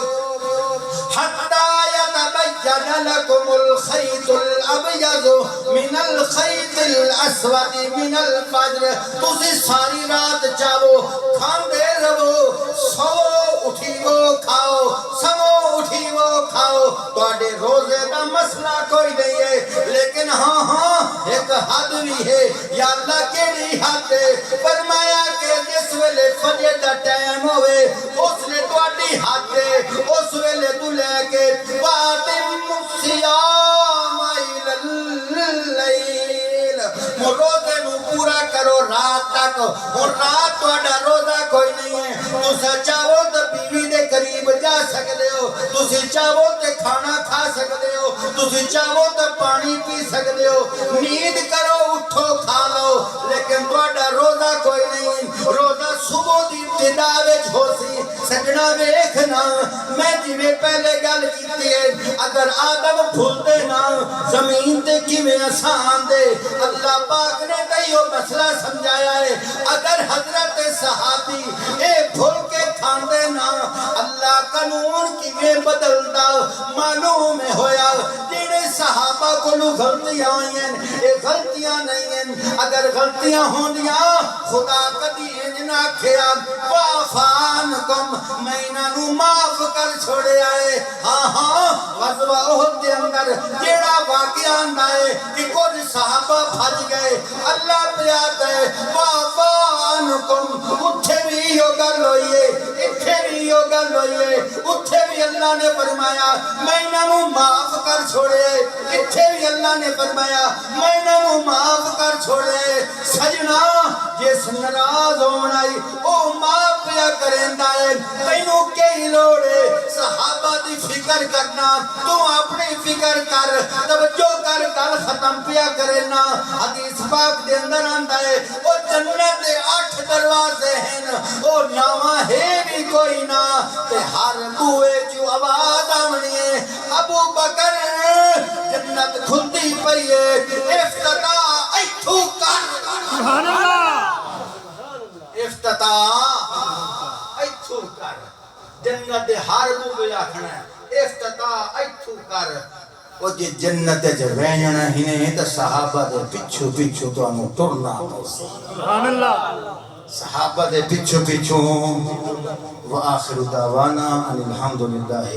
حَتَّى يَتَبَيَّنَ لَكُمُ الْخَيْطُ الْأَبْيَضُ مِنَ الْخَيْطِ الْأَسْوَدِ مِنَ الْفَجْرِ تسی ساری رات چاہو کھاندے رہو سو اٹھی وہ کھاؤ سمو اٹھی وہ کھاؤ توڑے روزے دا مسئلہ کوئی نہیں ہے لیکن ہاں ایک حد بھی ہے یا اللہ کیڑی حد ہے فرمایا کہ جس ویلے فجر دا ٹائم ہوئے اس نے توڑی حد ہے اس ویلے تو لے کے وَاتِمُّ الصِّيَامَ إِلَى اللَّيْلِ روزے نو پورا کرو رات تک اور رات توڑا روزہ کوئی نہیں ہے تسا چاہو تو بیوی دے قریب جا سکتے ہو تسی چاہو تے کھانا کھا سکتے ہو، تسی چاہو تے پانی پی سکتے ہو، نیند کرو اٹھو کھا لو، لیکن تہاڈا روزہ کوئی نہیں۔ روزہ صبح دی ابتدا وچ ہو سی۔ سجنا ویکھنا، میں جویں پہلے گل کیتی ہے، اگر آدم بھولدے نا زمین تے کیویں آسان دے۔ اللہ پاک نے کئیو مسئلہ سمجھایا ہے، اگر حضرت صحابی اے بھول کے کھاندے نا اللہ قانون کیویں بدلدا معلوم ہویا۔ جڑے صحابہ کولوں غلطیاں ہوئیں اے غلطیاں نہیں ہیں، اگر غلطیاں ہوندیاں خدا کدی انج نہ کھیا وعفانکم، میں انہاں نوں معاف کر چھوڑیا ہے۔ ہاں ہاں غزوہ احد دے اندر جیڑا واقعہ آندا ہے کہ کچھ صحابہ بھج گئے، اللہ پیاد ہے وعفانکم، اتھے بھی یہ گل ہوئی ہے، اتھے بھی یہ گل ہوئی ہے، اتھے بھی اللہ نے فرمایا میں انہاں نوں معاف کر چھوڑے، اتھے بھی اللہ نے فرمایا میں انہاں نوں معاف کر چھوڑے۔ سجنا جس ناراض ہونا ہی او معاف پیا کریندا ہے، تینوں کئی لوڑ ہے صحابہ دی فکر کرنا، تو اپنی فکر کر، توجہ کر، گل ختم پیا کرنا۔ حدیث پاک دے اندر آندا ہے او جنت دے 8 دروازے ہیں، او نواں ہے بھی کوئی نہ، تے ہر بوئے جو آواز آونی ہے ابو بکر جنت کھلتی پئی ہے، افتتاح ایتھوں کر، سبحان اللہ، افتتاح ایتھوں کر، جنت دے ہر بوئے آکھنا ہے افتتاح ایتھوں کر۔ وہ جی جنت جو رہنا ہی نہیں تو صحابہ دے پچھو پچھو تو انہوں ٹرنا پوسی، سبحان اللہ، صحابہ دے پچھو پچھو۔ وآخر دعوانا ان الحمدللہ